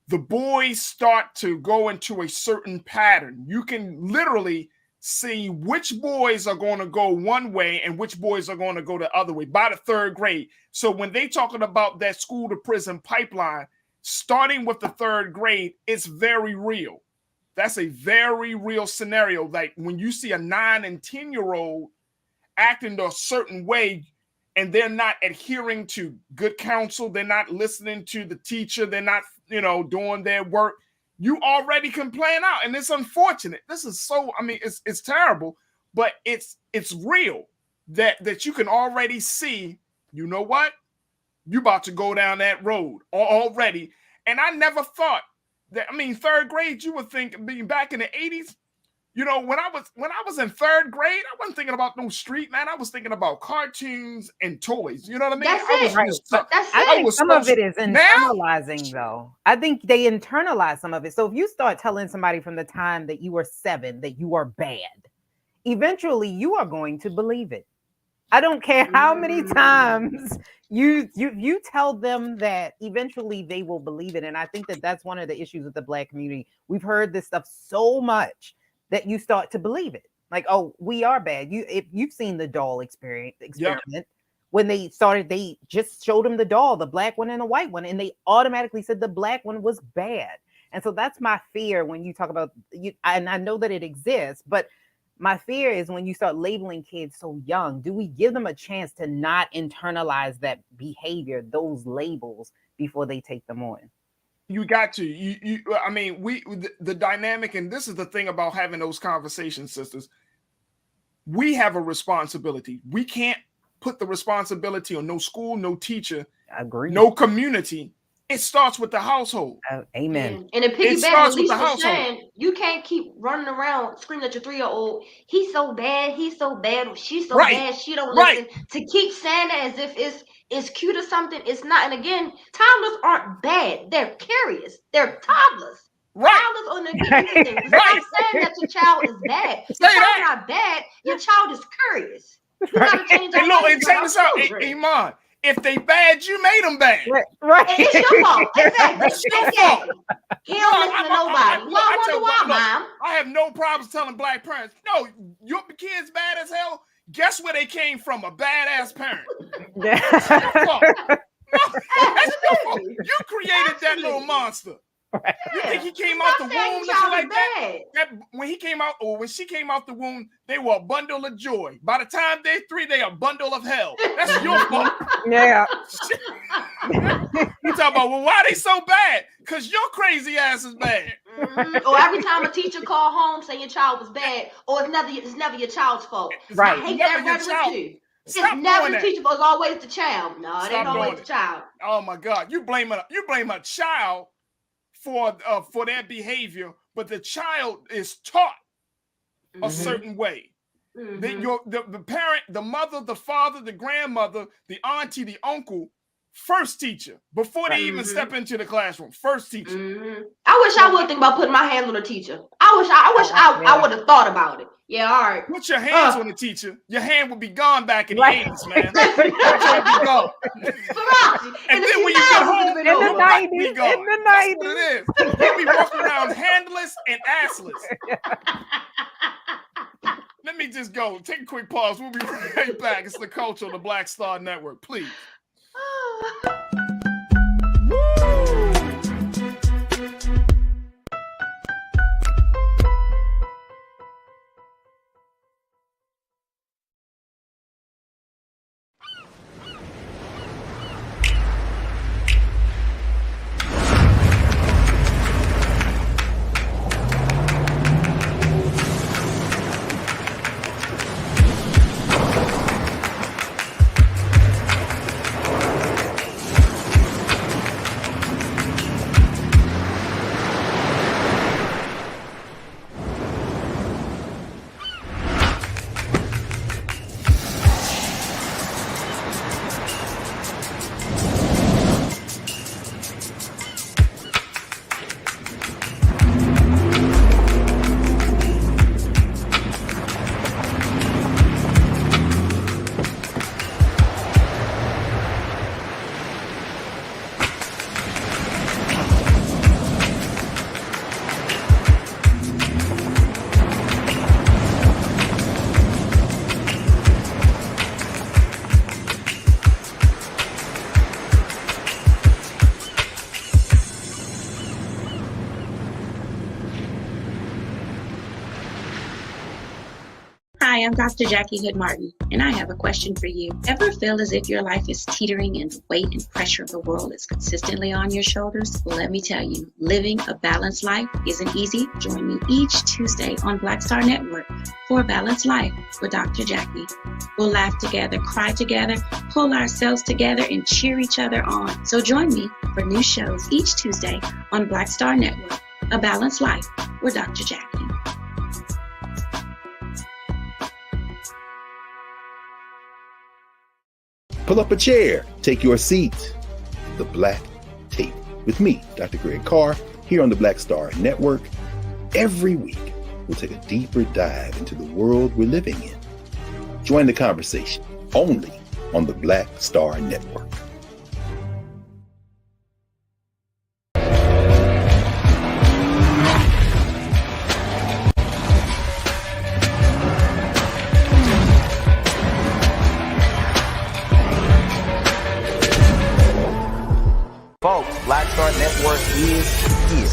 the boys start to go into a certain pattern. You can literally see which boys are going to go one way and which boys are going to go the other way by the third grade. So when they talking about that school to prison pipeline, starting with the third grade, it's very real. That's a very real scenario. Like when you see a 9 and 10-year-old acting a certain way and they're not adhering to good counsel, they're not listening to the teacher, they're not, doing their work, you already can plan out. And it's unfortunate. This is it's terrible, but it's real that you can already see, you know what? You about to go down that road already. And I never thought that, third grade, you would think, being back in the 80s, You know, when I was in third grade, I wasn't thinking about no street, man. I was thinking about cartoons and toys. You know what I mean? That's I was it. just- That's I it. think some of it is Now- internalizing, though. I think they internalize some of it. So if you start telling somebody from the time that you were 7 that you are bad, eventually you are going to believe it. I don't care how many times you tell them that, eventually they will believe it. And I think that that's one of the issues with the Black community. We've heard this stuff so much that you start to believe it. Like, oh, we are bad. If you've seen the doll experiment, when they started, they just showed them the doll, the black one and the white one, and they automatically said the black one was bad. And so that's my fear when you talk about and I know that it exists, but my fear is when you start labeling kids so young, do we give them a chance to not internalize that behavior, those labels, before they take them on? You got to. I mean, the dynamic, and this is the thing about having those conversations, sisters. We have a responsibility. We can't put the responsibility on no school, no teacher, no community. It starts with the household. Amen. And it piggybacks starts what with the Lisa was household. saying. You can't keep running around screaming at your 3-year-old. He's so bad. He's so bad. Or she's so bad. She don't listen. To keep saying that as if it's cute or something. It's not. And again, toddlers aren't bad. They're curious. They're toddlers. Toddlers on the thing. Stop saying that your child is bad. Your child's not bad. Your child is curious. You gotta change our Look, and minds check about this out, children. Iman. If they bad, you made them bad. Right. It's your fault. Exactly. It's your fault. He don't listen to nobody. Well, I wonder why, Mom. I have no problems telling Black parents, no, your kid's bad as hell. Guess where they came from? A badass parent. That's your fault. That's your fault. You created that little monster. You think he came out the womb looking like that? When he came out, or when she came out the womb, they were a bundle of joy. By the time they're 3, they're a bundle of hell. That's your fault. Yeah. You talk about, well, why they so bad? Because your crazy ass is bad. Or every time a teacher call home saying your child was bad, or it's never your child's fault. Right. I hate that rhetoric too. It's never the teacher, but it's always the child. No, it ain't always the child. Oh my God, you blame a child for their behavior, but the child is taught a certain way. The parent, the mother, the father, the grandmother, the auntie, the uncle, first teacher before they even step into the classroom. First teacher. I wish I would think about putting my hands on a teacher. I wish I would have thought about it. Yeah, all right. Put your hands on the teacher. Your hand would be gone back in the 80s, man. Your hand would be gone. And then when you get home, in the 90s, be gone. in the 90s. That's what it is. You'll be walking around handless and assless. Let me just go. Take a quick pause. We'll be right back. It's the culture of the Black Star Network. Please. Hi, I'm Dr. Jackie Hood Martin, and I have a question for you. Ever feel as if your life is teetering and the weight and pressure of the world is consistently on your shoulders? Well, let me tell you, living a balanced life isn't easy. Join me each Tuesday on Black Star Network for A Balanced Life with Dr. Jackie. We'll laugh together, cry together, pull ourselves together, and cheer each other on. So join me for new shows each Tuesday on Black Star Network, A Balanced Life with Dr. Jackie. Pull up a chair, take your seat. The Black Tape with me, Dr. Greg Carr, here on the Black Star Network. Every week, we'll take a deeper dive into the world we're living in. Join the conversation only on the Black Star Network. Folks, Black Star Network is here.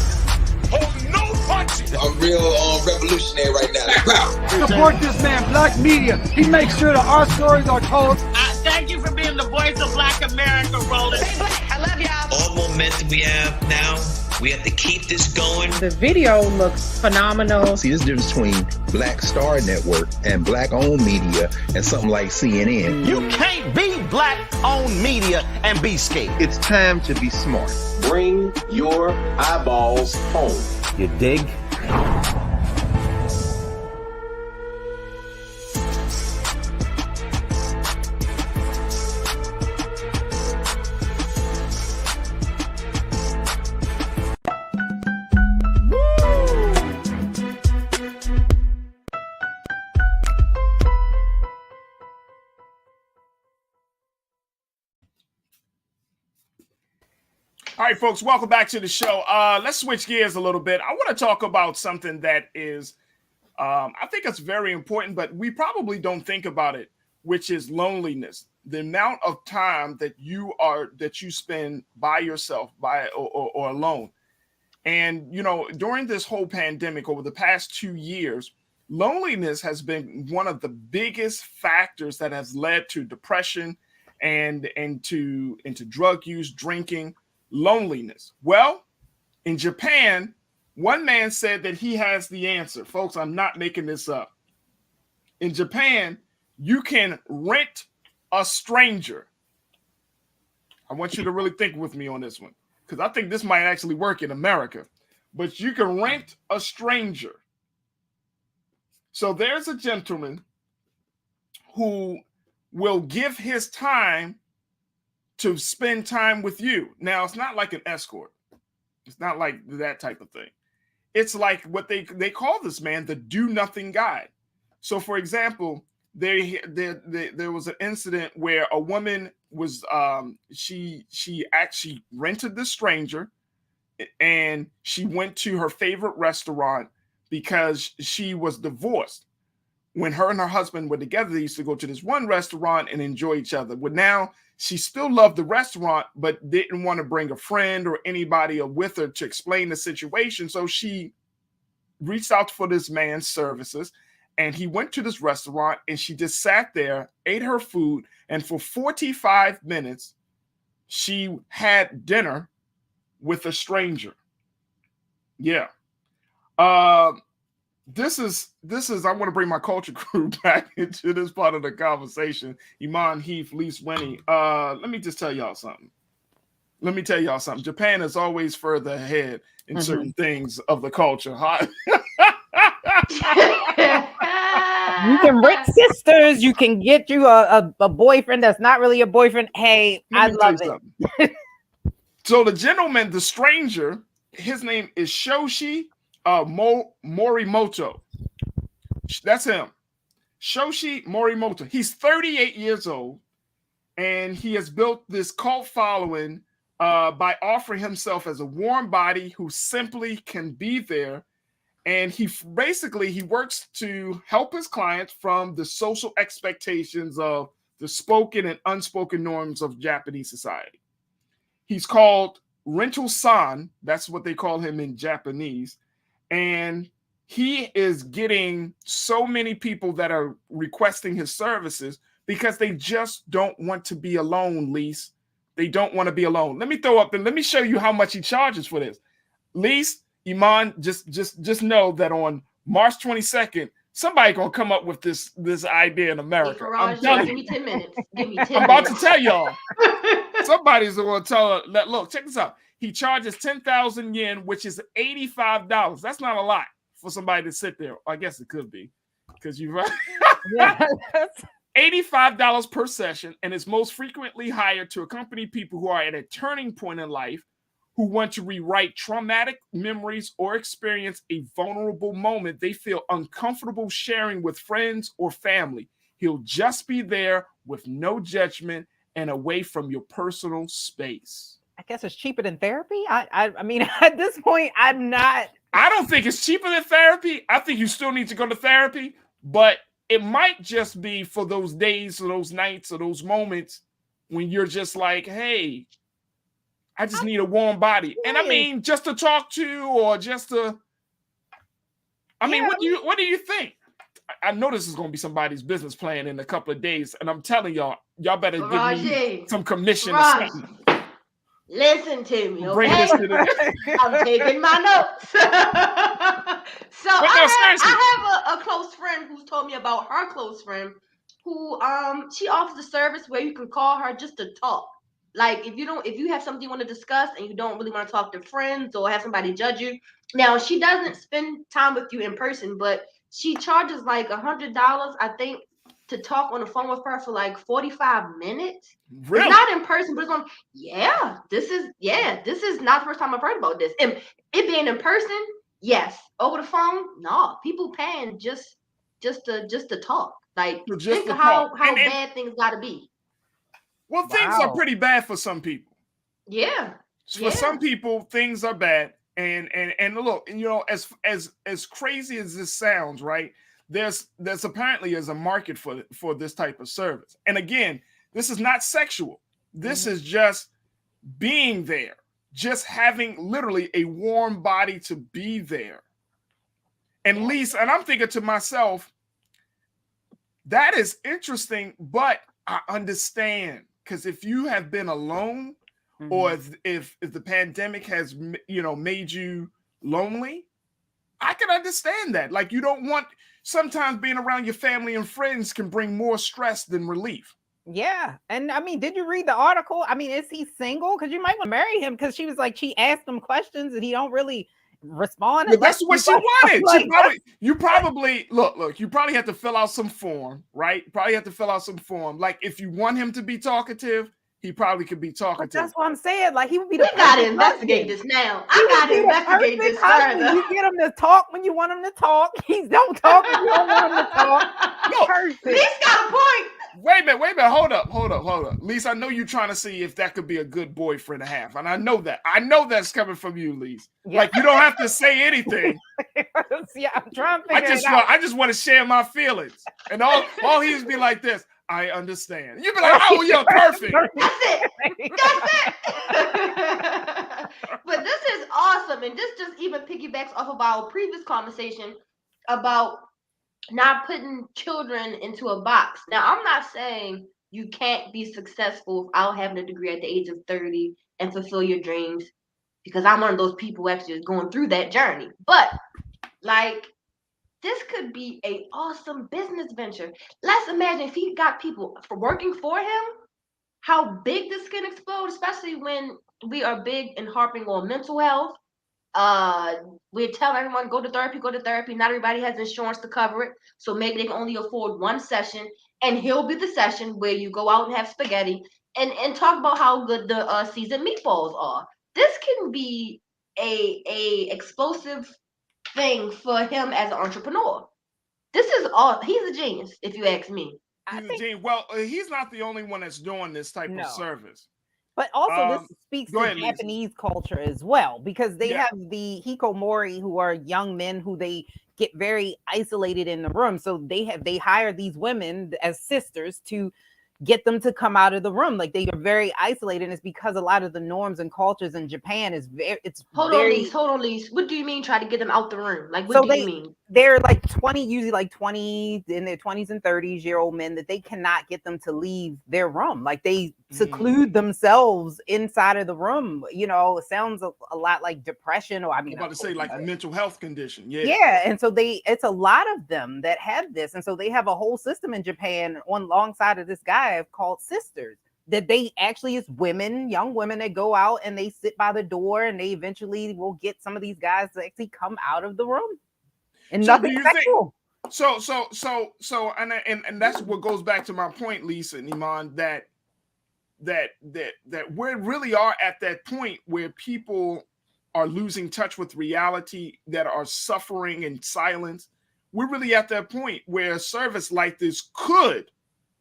Oh, no punches! I'm real revolutionary right now. Support this man, Black Media. He makes sure that our stories are told. Thank you for being the voice of Black America, Roland. Hey, Black, I love y'all. All momentum we have now, we have to keep this going. The video looks phenomenal. See, there's a difference between Black Star Network and Black-owned media and something like CNN. You can't be Black-owned media and be scared. It's time to be smart. Bring your eyeballs home. You dig? All right, folks, welcome back to the show. Let's switch gears a little bit. I want to talk about something that is, I think it's very important, but we probably don't think about it, which is loneliness. The amount of time that you spend by yourself, or alone. And, you know, during this whole pandemic over the past 2 years, loneliness has been one of the biggest factors that has led to depression and to drug use, drinking. Loneliness. Well, in Japan, one man said that he has the answer. Folks, I'm not making this up. In Japan, you can rent a stranger. I want you to really think with me on this one, because I think this might actually work in America. But you can rent a stranger. So there's a gentleman who will give his time to spend time with you. Now, it's not like an escort. It's not like that type of thing. It's like what they call this man the do-nothing guy. So, for example, there was an incident where a woman was she actually rented this stranger, and she went to her favorite restaurant because she was divorced. When her and her husband were together, they used to go to this one restaurant and enjoy each other. But now she still loved the restaurant, but didn't want to bring a friend or anybody with her to explain the situation. So she reached out for this man's services, and he went to this restaurant, and she just sat there, ate her food, and for 45 minutes, she had dinner with a stranger. Yeah. This is I want to bring my culture crew back into this part of the conversation. Iman, Heath, Lise, Winnie. Let me just tell y'all something. Japan is always further ahead in certain things of the culture. You can rent sisters. You can get you a boyfriend that's not really a boyfriend. Hey, I love it. So the gentleman, the stranger, his name is Shoshi Morimoto. That's him. Shoshi Morimoto. He's 38 years old, and he has built this cult following by offering himself as a warm body who simply can be there. And he works to help his clients from the social expectations of the spoken and unspoken norms of Japanese society. He's called Rental-san. That's what they call him in Japanese. And he is getting so many people that are requesting his services because they just don't want to be alone, Lise. They don't want to be alone. Let me show you how much he charges for this. Lise, Iman, just know that on March 22nd, somebody gonna come up with this idea in America. Hey, Farajii, give me 10 minutes. Give me 10 I'm about to tell y'all. Somebody's gonna tell her that, look, check this out. He charges 10,000 yen, which is $85. That's not a lot for somebody to sit there. I guess it could be, because you're right. Yeah, $85 per session, and is most frequently hired to accompany people who are at a turning point in life, who want to rewrite traumatic memories or experience a vulnerable moment they feel uncomfortable sharing with friends or family. He'll just be there with no judgment and away from your personal space. I guess it's cheaper than therapy. I mean, at this point, I'm not. I don't think it's cheaper than therapy. I think you still need to go to therapy, but it might just be for those days or those nights or those moments when you're just like, hey, I just need a warm body. And I mean, just to talk to, or just to, I mean, what do you think? I know this is going to be somebody's business plan in a couple of days, and I'm telling y'all better give me some commission or something. Listen to me, Bring okay? this to the... I'm taking my notes. So I have a close friend who's told me about her close friend who she offers a service where you can call her just to talk. Like if you have something you want to discuss and you don't really want to talk to friends or have somebody judge you. Now she doesn't spend time with you in person, but she charges like $100, I think, to talk on the phone with her for like 45 minutes. Really? It's not in person, but it's on. This is not the first time I've heard about this. And it being in person, yes. Over the phone, no. People paying just to talk. Like think of how bad things gotta be. Well, things are pretty bad for some people. Yeah. For some people, things are bad. And look, you know, as crazy as this sounds, right? There's apparently is a market for this type of service. And again, this is not sexual. This is just being there, just having literally a warm body to be there. And Lisa, and I'm thinking to myself, that is interesting, but I understand, because if you have been alone, or if the pandemic has, you know, made you lonely, I can understand that. Like, you don't want, sometimes being around your family and friends can bring more stress than relief. Yeah. And I mean, did you read the article? I mean, is he single? Because you might want to marry him, because she was like, she asked him questions and he don't really respond. Well, that's what she wanted. Like, you probably have to fill out some form, right? You probably have to fill out some form. Like, if you want him to be talkative, he probably could be talkative. But that's what I'm saying. Like, he would be the. We gotta investigate this now. I gotta investigate this further. You get him to talk when you want him to talk. He don't talk when you don't want him to talk. No, He's got a point. Wait a minute. Hold up. Lisa, I know you're trying to see if that could be a good boyfriend to have. And I know that. I know that's coming from you, Lisa. Yeah. Like, you don't have to say anything. Yeah, I'm trying to figure it out. I just want to share my feelings. And all he would be like this, I understand. You'd be like, oh, you're perfect. That's it. But this is awesome. And this just even piggybacks off of our previous conversation about not putting children into a box. Now, I'm not saying you can't be successful without having a degree at the age of 30 and fulfill your dreams, because I'm one of those people who actually is going through that journey. But like, this could be an awesome business venture. Let's imagine if he got people working for him, how big this can explode, especially when we are big and harping on mental health. We tell everyone go to therapy. Not everybody has insurance to cover it, so maybe they can only afford one session, and he'll be the session where you go out and have spaghetti and talk about how good the seasoned meatballs are. This can be a explosive thing for him as an entrepreneur. This is all. He's a genius, if you ask me. Well, he's not the only one that's doing this type of service. But also, this speaks to Japanese culture as well, because they have the hikikomori, who are young men who they get very isolated in the room. So they hire these women as sisters to get them to come out of the room. Like, they are very isolated. And it's because a lot of the norms and cultures in Japan is very, Hold on, Lise. What do you mean try to get them out the room? Like, what do you mean? They're like 20, usually like 20 in their 20s and 30s year old men, that they cannot get them to leave their room. Like, they seclude themselves inside of the room. You know, it sounds a lot like depression, or I mean, I'm about to say like a mental health condition. Yeah. And so it's a lot of them that have this. And so they have a whole system in Japan alongside of this guy called Sisters, that they actually is women, young women, that go out and they sit by the door, and they eventually will get some of these guys to actually come out of the room. And So nothing sexual. So, and that's what goes back to my point, Lisa and Iman, that we really are at that point where people are losing touch with reality, that are suffering in silence. We're really at that point where a service like this could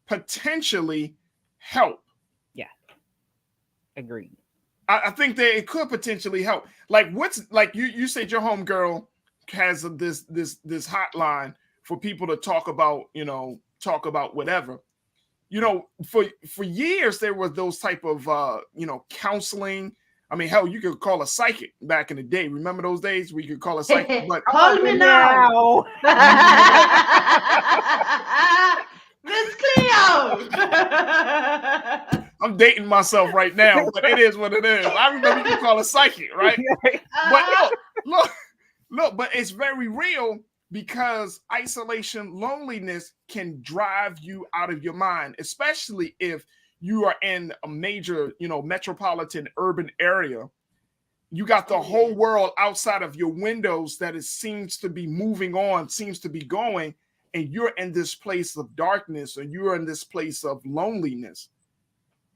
potentially help. Yeah, agreed. I think that it could potentially help. Like, what's like you said, your homegirl has this hotline for people to talk about, whatever. For years there was those type of counseling. I mean, hell, you could call a psychic back in the day. Remember those days where you could call a psychic? But call me now. Miss Cleo. I'm dating myself right now, but it is what it is. I remember you could call a psychic, right? But look, but it's very real, because isolation, loneliness can drive you out of your mind, especially if you are in a major, metropolitan urban area. You got the whole world outside of your windows that it seems to be moving on, seems to be going, and you're in this place of darkness, or you're in this place of loneliness.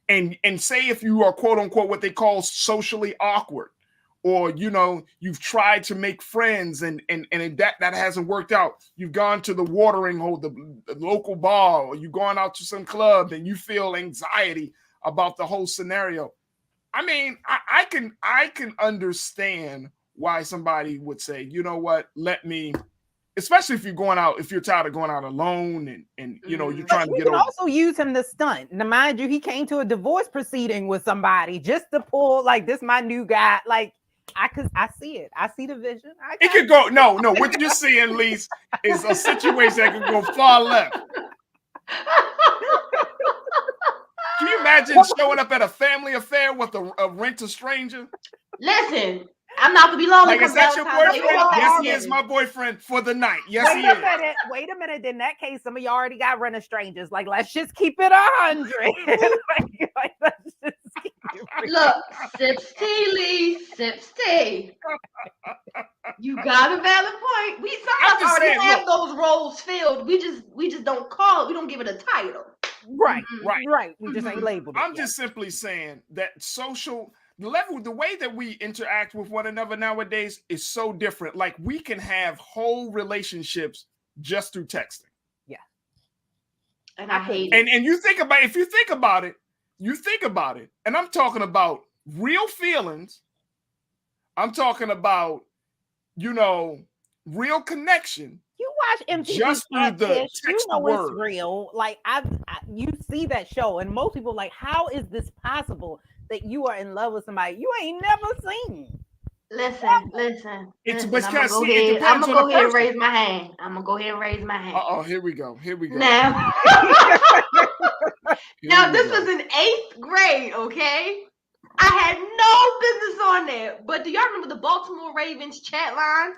And say if you are, quote unquote, what they call socially awkward, or you've tried to make friends and that hasn't worked out. You've gone to the watering hole, the local bar, or you've gone out to some club and you feel anxiety about the whole scenario. I mean, I can understand why somebody would say, you know what, let me, especially if you're going out, if you're tired of going out alone and you're trying to get over. You can also use him to stunt. Now, mind you, he came to a divorce proceeding with somebody just to pull, like, this my new guy. Like, I see it. I see the vision. It could go, no, what you're seeing, Lise, is a situation that could go far left. Can you imagine showing up at a family affair with a rent-a-stranger? Listen, I'm not gonna be long. Like, is that your boyfriend? Yes, he is my boyfriend for the night. Yes, he is. Wait a minute. In that case, some of you already got rent-a-strangers. Like, let's just keep it 100. Let's just keep it real. Look, sips tea, Lee, sips tea. You got a valid point. We sometimes already have those roles filled. We just don't call it. We don't give it a title. Right. We just ain't labeled it. I'm just simply saying that the way that we interact with one another nowadays is so different. Like, we can have whole relationships just through texting. Yeah. And I hate it. And you think about, if you think about it, and I'm talking about real feelings. I'm talking about, real connection. You watch MTV just through the text, you know word. It's real. Like, you see that show, and most people like, how is this possible that you are in love with somebody you ain't never seen? Listen. It's I'm because gonna go ahead and raise my hand. Oh, here we go. Now, this was in 8th grade, okay? I had no business on there. But do y'all remember the Baltimore Ravens chat line?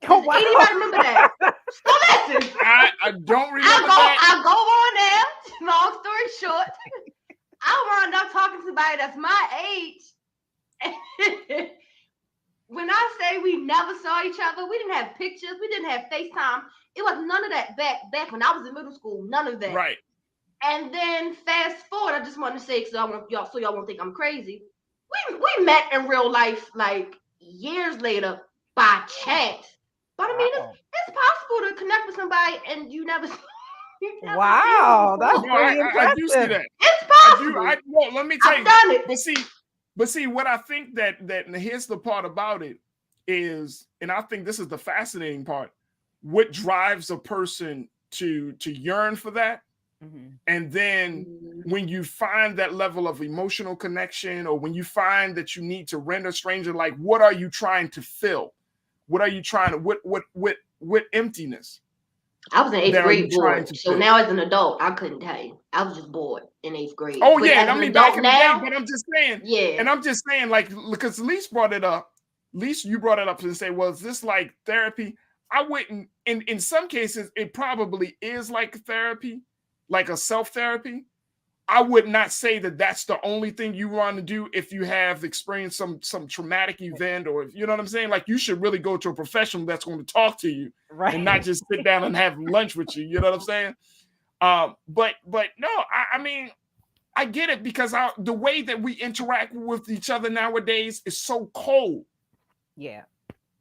Oh, wow. Anybody remember that? So listen. I don't remember that. I go on there. Long story short, I wound up talking to somebody that's my age. When I say we never saw each other, we didn't have pictures, we didn't have FaceTime. It was none of that back when I was in middle school. None of that. Right. And then fast forward, I just want to say, so y'all won't think I'm crazy. We met in real life like years later by chat. But I mean, it's possible to connect with somebody and you never. Wow, that's pretty impressive. I do see that. It's possible. Let me tell you. I've done it. But see, what I think that here's the part about it is, and I think this is the fascinating part, what drives a person to yearn for that. Mm-hmm. And then when you find that level of emotional connection, or when you find that you need to rent a stranger, like, what are you trying to fill? What are you trying to, what emptiness? I was in 8th grade bored. So now as an adult, I couldn't tell you. I was just bored in 8th grade. Oh, but yeah. I mean, back in the day, but I'm just saying. Yeah. And I'm just saying, like, because Lise brought it up. Lise, you brought it up and say, well, is this like therapy? I wouldn't, in some cases, it probably is like therapy, like a self-therapy. I would not say that that's the only thing you want to do if you have experienced some traumatic event, or if, you know what I'm saying? Like, you should really go to a professional that's going to talk to you, right, and not just sit down and have lunch with you. You know what I'm saying? But no, I mean, I get it, because the way that we interact with each other nowadays is so cold. Yeah.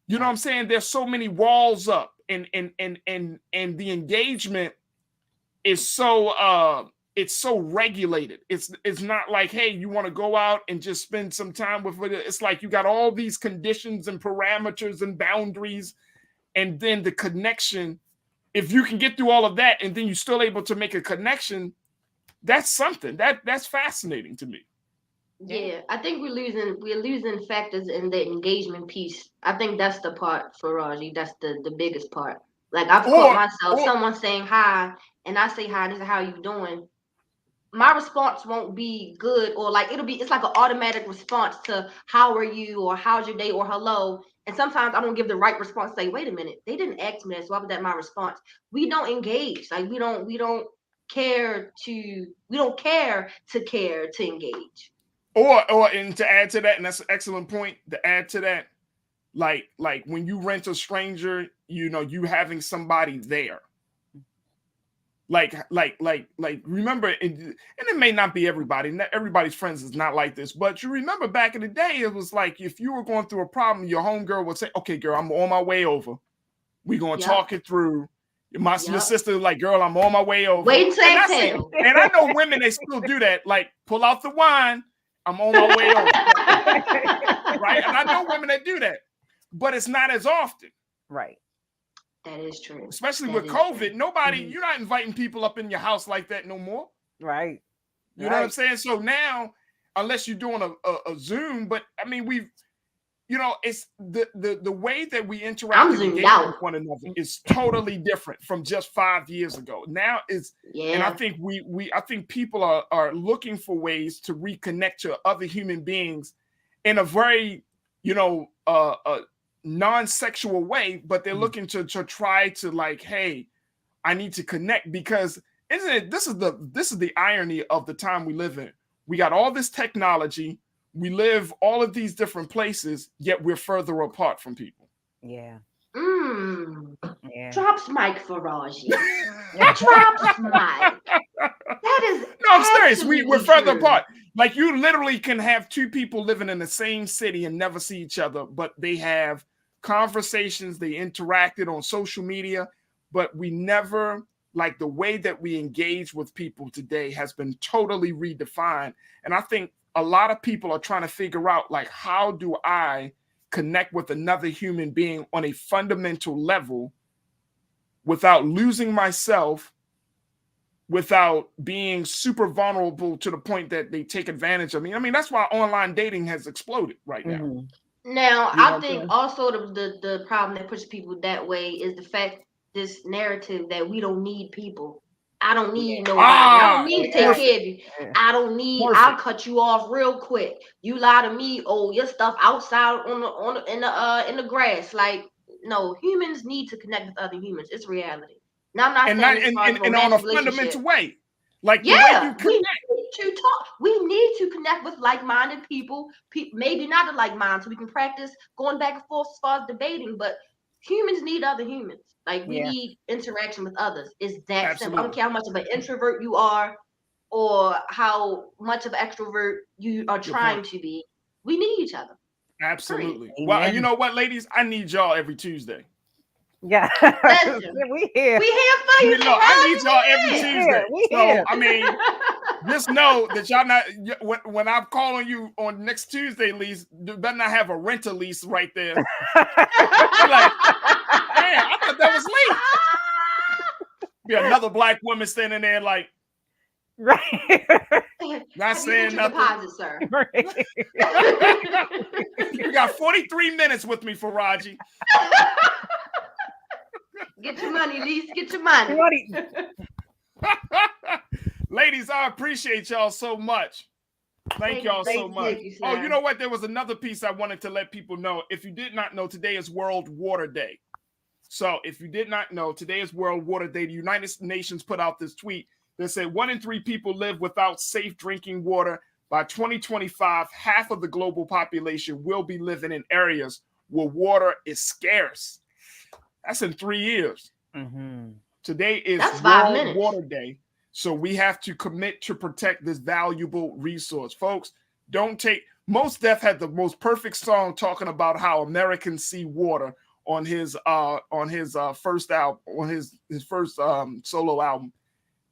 You know what I'm saying? There's so many walls up, and the engagement is so it's so regulated. It's not like, hey, you want to go out and just spend some time with it. It's like you got all these conditions and parameters and boundaries, and then the connection. If you can get through all of that, and then you're still able to make a connection, that's something that's fascinating to me. Yeah, I think we're losing factors in the engagement piece. I think that's the part, Farajii. That's the biggest part. Like, I've caught myself, someone saying hi, and I say hi, and they say, how you doing? My response won't be good, or like it's like an automatic response to how are you, or how's your day, or hello. And sometimes I don't give the right response. Say, wait a minute, they didn't ask me that, so why was that my response? We don't engage. Like, we don't care to engage. And to add to that, and that's an excellent point, to add to that, like when you rent a stranger, you know, you having somebody there. Like remember, and it may not be everybody, everybody's friends is not like this, but you remember back in the day, it was like, if you were going through a problem, your homegirl would say, okay, girl, I'm on my way over. We're going to talk it through. Your sister like, girl, I'm on my way over. Wait until exhale. And I know women, they still do that. Like, pull out the wine. I'm on my way over. Right? And I know women that do that, but it's not as often. Right. That is true. Especially with COVID, you're not inviting people up in your house like that no more. Right. You know what I'm saying? So now, unless you're doing a Zoom, but I mean, it's the way that we interact and engage with one another is totally different from just 5 years ago. Now and I think I think people are looking for ways to reconnect to other human beings in a very, non-sexual way, but they're looking to try to, like, hey, I need to connect, because this is the irony of the time we live in. We got all this technology, we live all of these different places, yet we're further apart from people. Yeah. Drops mic, Farajii. Drops mic. That is no, I'm serious. We're further apart. Like, you literally can have two people living in the same city and never see each other, but they have conversations, they interacted on social media, but we never, like, the way that we engage with people today has been totally redefined. And I think a lot of people are trying to figure out, like, how do I connect with another human being on a fundamental level without losing myself, without being super vulnerable to the point that they take advantage of me. I mean, that's why online dating has exploded right now. Mm-hmm. Now, I think also the problem that pushes people that way is the fact, this narrative that we don't need people. I don't need nobody. I don't need to take care of you. I don't need. I'll cut you off real quick. You lie to me. Oh, your stuff outside in the grass. Like, no, humans need to connect with other humans. It's reality. Now, I'm not saying and on a fundamental way. Like, we need to talk. We need to connect with like-minded people. Maybe not the like-minded, so we can practice going back and forth as far as debating. But humans need other humans. Like, we need interaction with others. It's that simple. I don't care how much of an introvert you are, or how much of an extrovert you are trying to be. We need each other. Absolutely. Well, you know what, ladies? I need y'all every Tuesday. Yeah. we here. We here for you. I need y'all every Tuesday. So, I mean, just know that y'all not, when I'm calling you on next Tuesday, lease, you better not have a rental lease right there. I'm like, damn, I thought that was late. Be another black woman standing there like, right. Not saying nothing. Deposit, sir. You got 43 minutes with me, Farajii. Get your money, Lise. Get your money. Ladies, I appreciate y'all so much. Thank y'all so much. Oh, you know what? There was another piece I wanted to let people know. If you did not know, today is World Water Day. So if you did not know, today is World Water Day. The United Nations put out this tweet that said 1 in 3 people live without safe drinking water. By 2025, half of the global population will be living in areas where water is scarce. That's in 3 years. Mm-hmm. Today is That's 5 World minutes. Water Day. So we have to commit to protect this valuable resource. Folks, don't take, Mos Def had the most perfect song talking about how Americans see water on his first album, on his first solo album.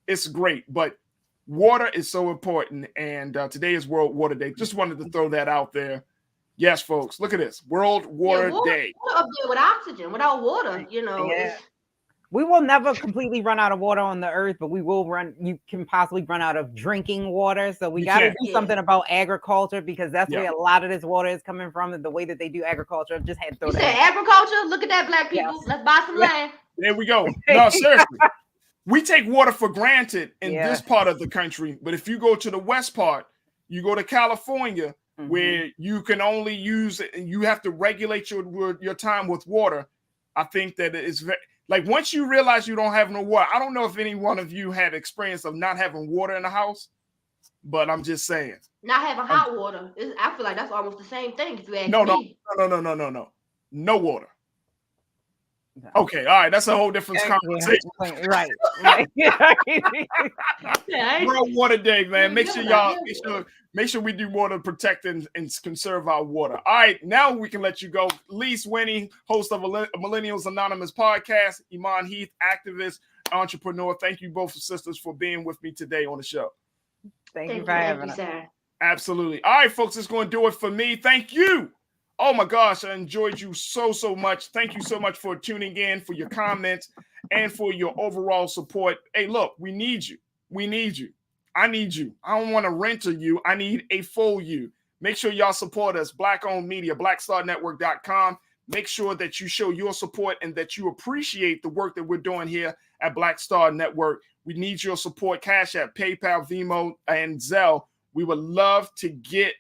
It's great, but water is so important, and today is World Water Day. Just wanted to throw that out there. Yes, folks, look at this. World Water Day. Water up there with oxygen. Without water, Yeah. We will never completely run out of water on the earth, but we will you can possibly run out of drinking water. So we got to do something about agriculture, because that's where a lot of this water is coming from, and the way that they do agriculture. I've just had to throw that. You said agriculture? Look at that, black people. Yes. Let's buy some land. There we go. No, seriously. We take water for granted in this part of the country, but if you go to the west part, you go to California, where you can only use it and you have to regulate your time with water. I think that it's very, like, once you realize you don't have no water, I don't know if any one of you had experience of not having water in the house, but I'm just saying. Not having hot water. I feel like that's almost the same thing, if you ask No. No water. Okay, all right, that's a whole different conversation. Right. World Water Day, man. Make sure we do more to protect and conserve our water. All right, now we can let you go. Lise Winnie, host of Millennials Anonymous podcast, Iman Heath, activist, entrepreneur. Thank you both sisters for being with me today on the show. Thank you for having us. Absolutely. All right, folks, it's going to do it for me. Thank you. Oh my gosh, I enjoyed you so much. Thank you so much for tuning in, for your comments, and for your overall support. Hey, look, we need you. We need you. I need you. I don't want to rent to you. I need a full you. Make sure y'all support us. Black-owned media, blackstarnetwork.com. Make sure that you show your support and that you appreciate the work that we're doing here at Black Star Network. We need your support. Cash App, PayPal, Venmo, and Zelle. We would love to get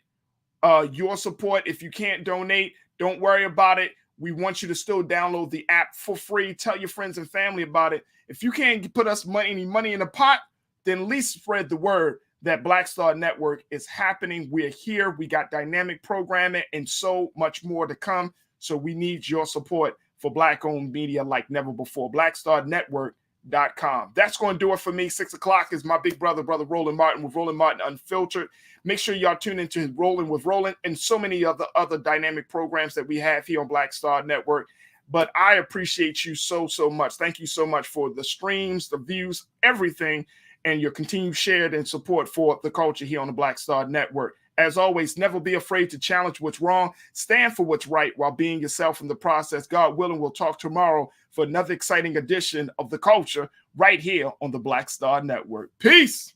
your support. If you can't donate, don't worry about it. We want you to still download the app for free. Tell your friends and family about it. If you can't put us any money in the pot, then at least spread the word that Black Star Network is happening. We're here. We got dynamic programming and so much more to come. So we need your support for Black-owned media like never before. BlackStarNetwork.com. That's going to do it for me. 6 o'clock is my big brother Roland Martin with Roland Martin Unfiltered. Make sure y'all tune into Rolling with Roland and so many other dynamic programs that we have here on Black Star Network. But I appreciate you so much. Thank you so much for the streams, the views, everything, and your continued share and support for the culture here on the Black Star Network. As always, never be afraid to challenge what's wrong. Stand for what's right while being yourself in the process. God willing, we'll talk tomorrow for another exciting edition of The Culture right here on the Black Star Network. Peace.